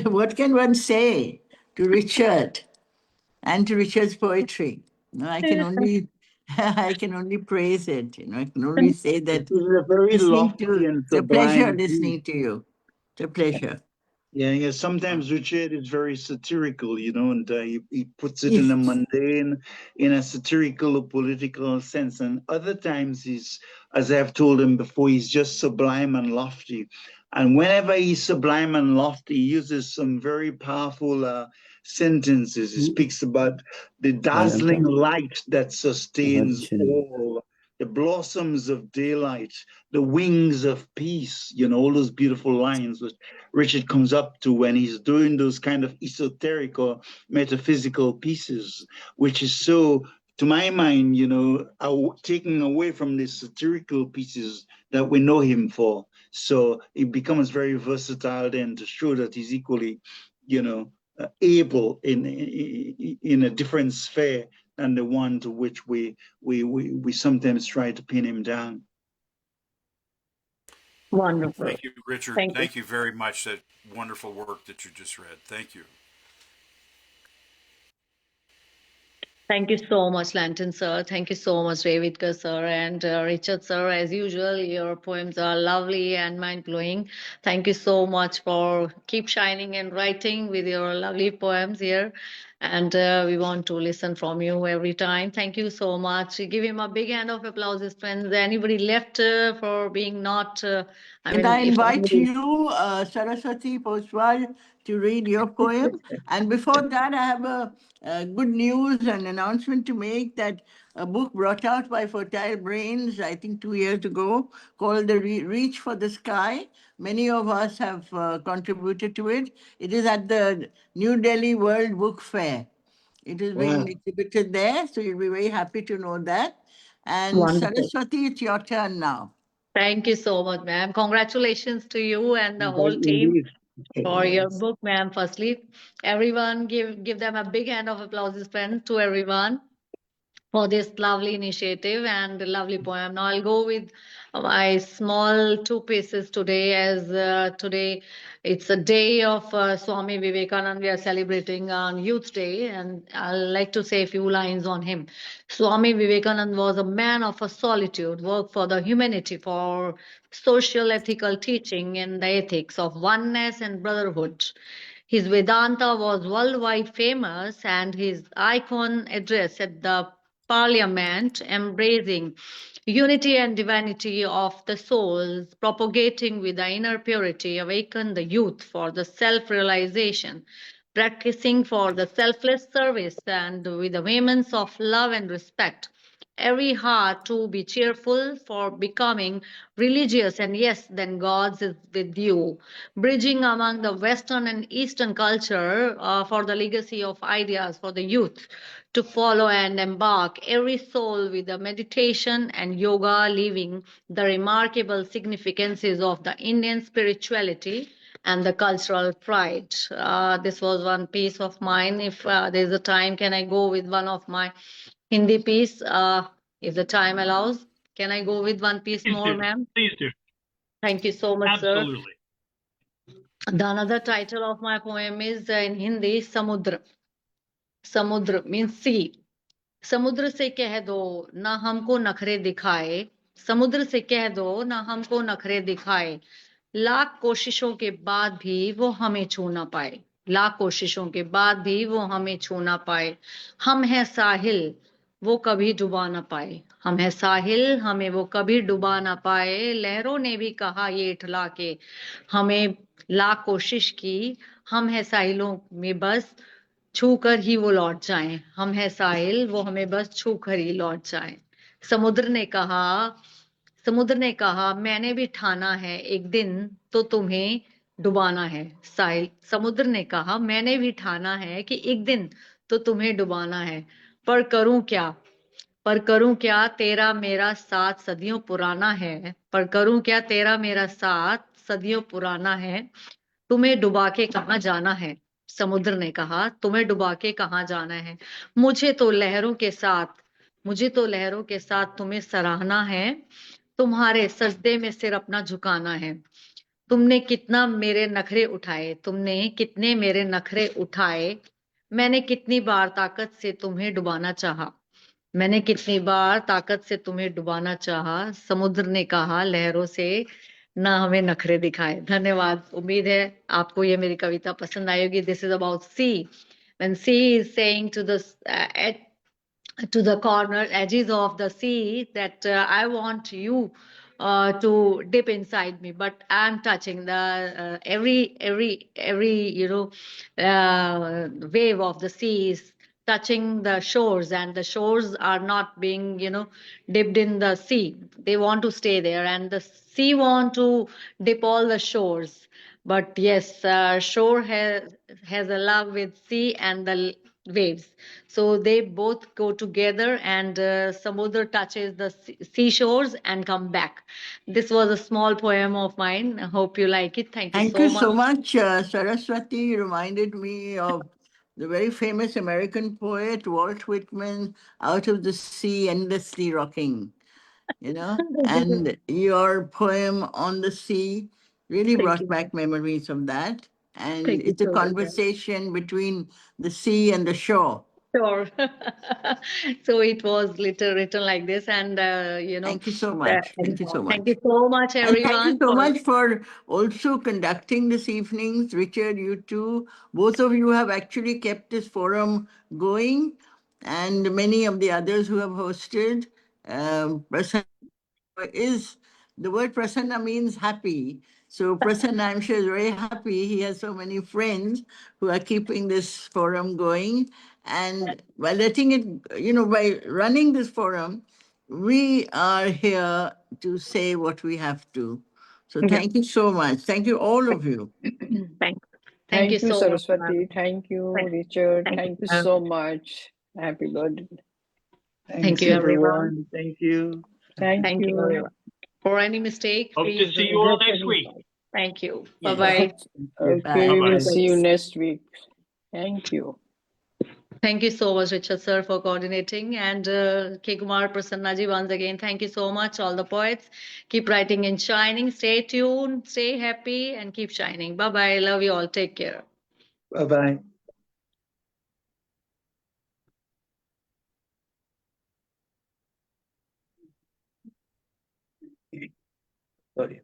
What can one say to Richard and to Richard's poetry? No, I can only I can only praise it. I can only say It that is a very listening to lofty and it's a pleasure sublime piece. listening to you. It's a pleasure. Yeah, sometimes Richard is very satirical, and he puts it Yes. in a mundane, in a satirical or political sense. And other times he's, as I've told him before, he's just sublime and lofty. And whenever he's sublime and lofty, he uses some very powerful sentences. He speaks about the dazzling light that sustains all, the blossoms of daylight, the wings of peace, all those beautiful lines which Richard comes up to when he's doing those kind of esoteric or metaphysical pieces, which is so, to my mind, taking away from the satirical pieces that we know him for. So it becomes very versatile then to show that he's equally, able in a different sphere than the one to which we sometimes try to pin him down. Wonderful. Thank you, Richard. Thank you very much. That wonderful work that you just read. Thank you. Thank you so much, Lanton sir. Thank you so much, Revitkar sir and Richard sir. As usual, your poems are lovely and mind-blowing. Thank you so much for keep shining and writing with your lovely poems here. And we want to listen from you every time. Thank you so much. Give him a big hand of applause, his friends. Anybody left for being not? And I invite you, Saraswati Poswal, to read your poem. And before that, I have a good news and announcement to make that a book brought out by Fertile Brains, I think 2 years ago, called The Reach for the Sky. Many of us have contributed to it. It is at the New Delhi World Book Fair. It is being exhibited there, so you'll be very happy to know that. And Wonderful. Saraswati, it's your turn now. Thank you so much, ma'am. Congratulations to you and the whole team for your book, ma'am. Firstly, everyone give them a big hand of applause, friends, to everyone for this lovely initiative and lovely poem. Now I'll go with my small two pieces today, as today it's a day of Swami Vivekananda. We are celebrating on Youth Day, and I'd like to say a few lines on him. Swami Vivekananda was a man of a solitude, worked for the humanity, for social ethical teaching and the ethics of oneness and brotherhood. His Vedanta was worldwide famous, and his icon address at the Parliament, embracing unity and divinity of the souls, propagating with the inner purity, awaken the youth for the self-realization, practicing for the selfless service, and with the vehemence of love and respect. Every heart to be cheerful for becoming religious, and yes, then God's is with you. Bridging among the Western and Eastern culture for the legacy of ideas for the youth to follow and embark every soul with the meditation and yoga, living the remarkable significances of the Indian spirituality and the cultural pride. This was one piece of mine. If there's a time, can I go with one of my Hindi piece? If the time allows, can I go with one piece more, ma'am? Please do. Thank you so much, sir. Absolutely. The another title of my poem is in Hindi, Samudra. Samudra means sea. समुद्र से कह दो ना हमको नखरे दिखाए, समुद्र से कह दो ना हमको नखरे दिखाए, लाख कोशिशों के बाद भी वो हमें छू ना पाए, लाख कोशिशों के बाद भी वो हमें छू ना पाए। हम हैं साहिल वो कभी डुबा ना पाए, हम हैं साहिल हमें वो कभी डुबा ना पाए। लहरों ने भी कहा ये इठला के हमें लाख कोशिश की, हम हैं साहिलों में बस छू कर ही वो लौट जाएं, हम हैं साहिल वो हमें बस छू कर ही लौट जाएं। समुद्र ने कहा मैंने भी ठाना है एक दिन तो तुम्हें डुबाना है। साहिल समुद्र ने कहा मैंने भी ठाना है कि एक दिन तो तुम्हें डुबाना है, पर करूं क्या तेरा मेरा साथ सदियों पुराना है, पर करूं क्या तेरा मेरा साथ सदियों पुराना है, तुम्हें डुबा के कहाँ जाना है। समुद्र ने कहा तुम्हें डुबा के कहाँ जाना है, मुझे तो लहरों के साथ तुम्हें सराहना है, तुम्हारे सजदे में सिर अपना झुकाना है। तुमने कितना मेरे नखरे उठाए, तुमने कितने मेरे नखरे उठाए, मैंने कितनी बार ताकत से तुम्हें डुबाना चाहा, मैंने कितनी बार ताकत से तुम्हें डुबाना चाहा। समुद्र ने कहा लहरों से ना हमें नखरे दिखाए। धन्यवाद। उम्मीद है आपको ये मेरी कविता पसंद आएगी। This is about sea, when sea is saying to the corner edges of the sea that I want you to dip inside me, but I'm touching the every wave of the sea is touching the shores, and the shores are not being dipped in the sea. They want to stay there, and the sea want to dip all the shores. But yes, shore has a love with sea and the waves, so they both go together, and samudra touches the seashores and come back. This was a small poem of mine. I hope you like it. Thank you so much. Saraswati. You reminded me of the very famous American poet Walt Whitman, Out of the Sea, Endlessly Rocking. And your poem on the sea really brought back memories of that. And Thank you it's a so much. conversation between the sea and the shore. Sure. So it was written like this, and Thank you so much. Thank you so much. Thank you so much, And thank everyone. you so much for also conducting this evening's. Richard, you too. Both of you have actually kept this forum going, and many of the others who have hosted. Prasanna the word Prasanna means happy. So Prasanna, I'm sure, is very happy. He has so many friends who are keeping this forum going. And by letting it, by running this forum, we are here to say what we have to. So thank you so much. Thank you, all of you. Thank you so much, Saraswati. Thank you, Richard. Thank you so much. Happy birthday. Thank you, everyone. Thank you. Thank you. Everyone. For any mistake, Hope please to see you all next regret week. me. Thank you. Yes. Bye-bye. Okay, Bye-bye. we'll see you next week. Thank you. Thank you so much, Richard sir, for coordinating. And K. Kumar, Prasanna ji, once again, thank you so much. All the poets, keep writing and shining. Stay tuned, stay happy, and keep shining. Bye-bye. Love you all. Take care. Bye-bye. Sorry.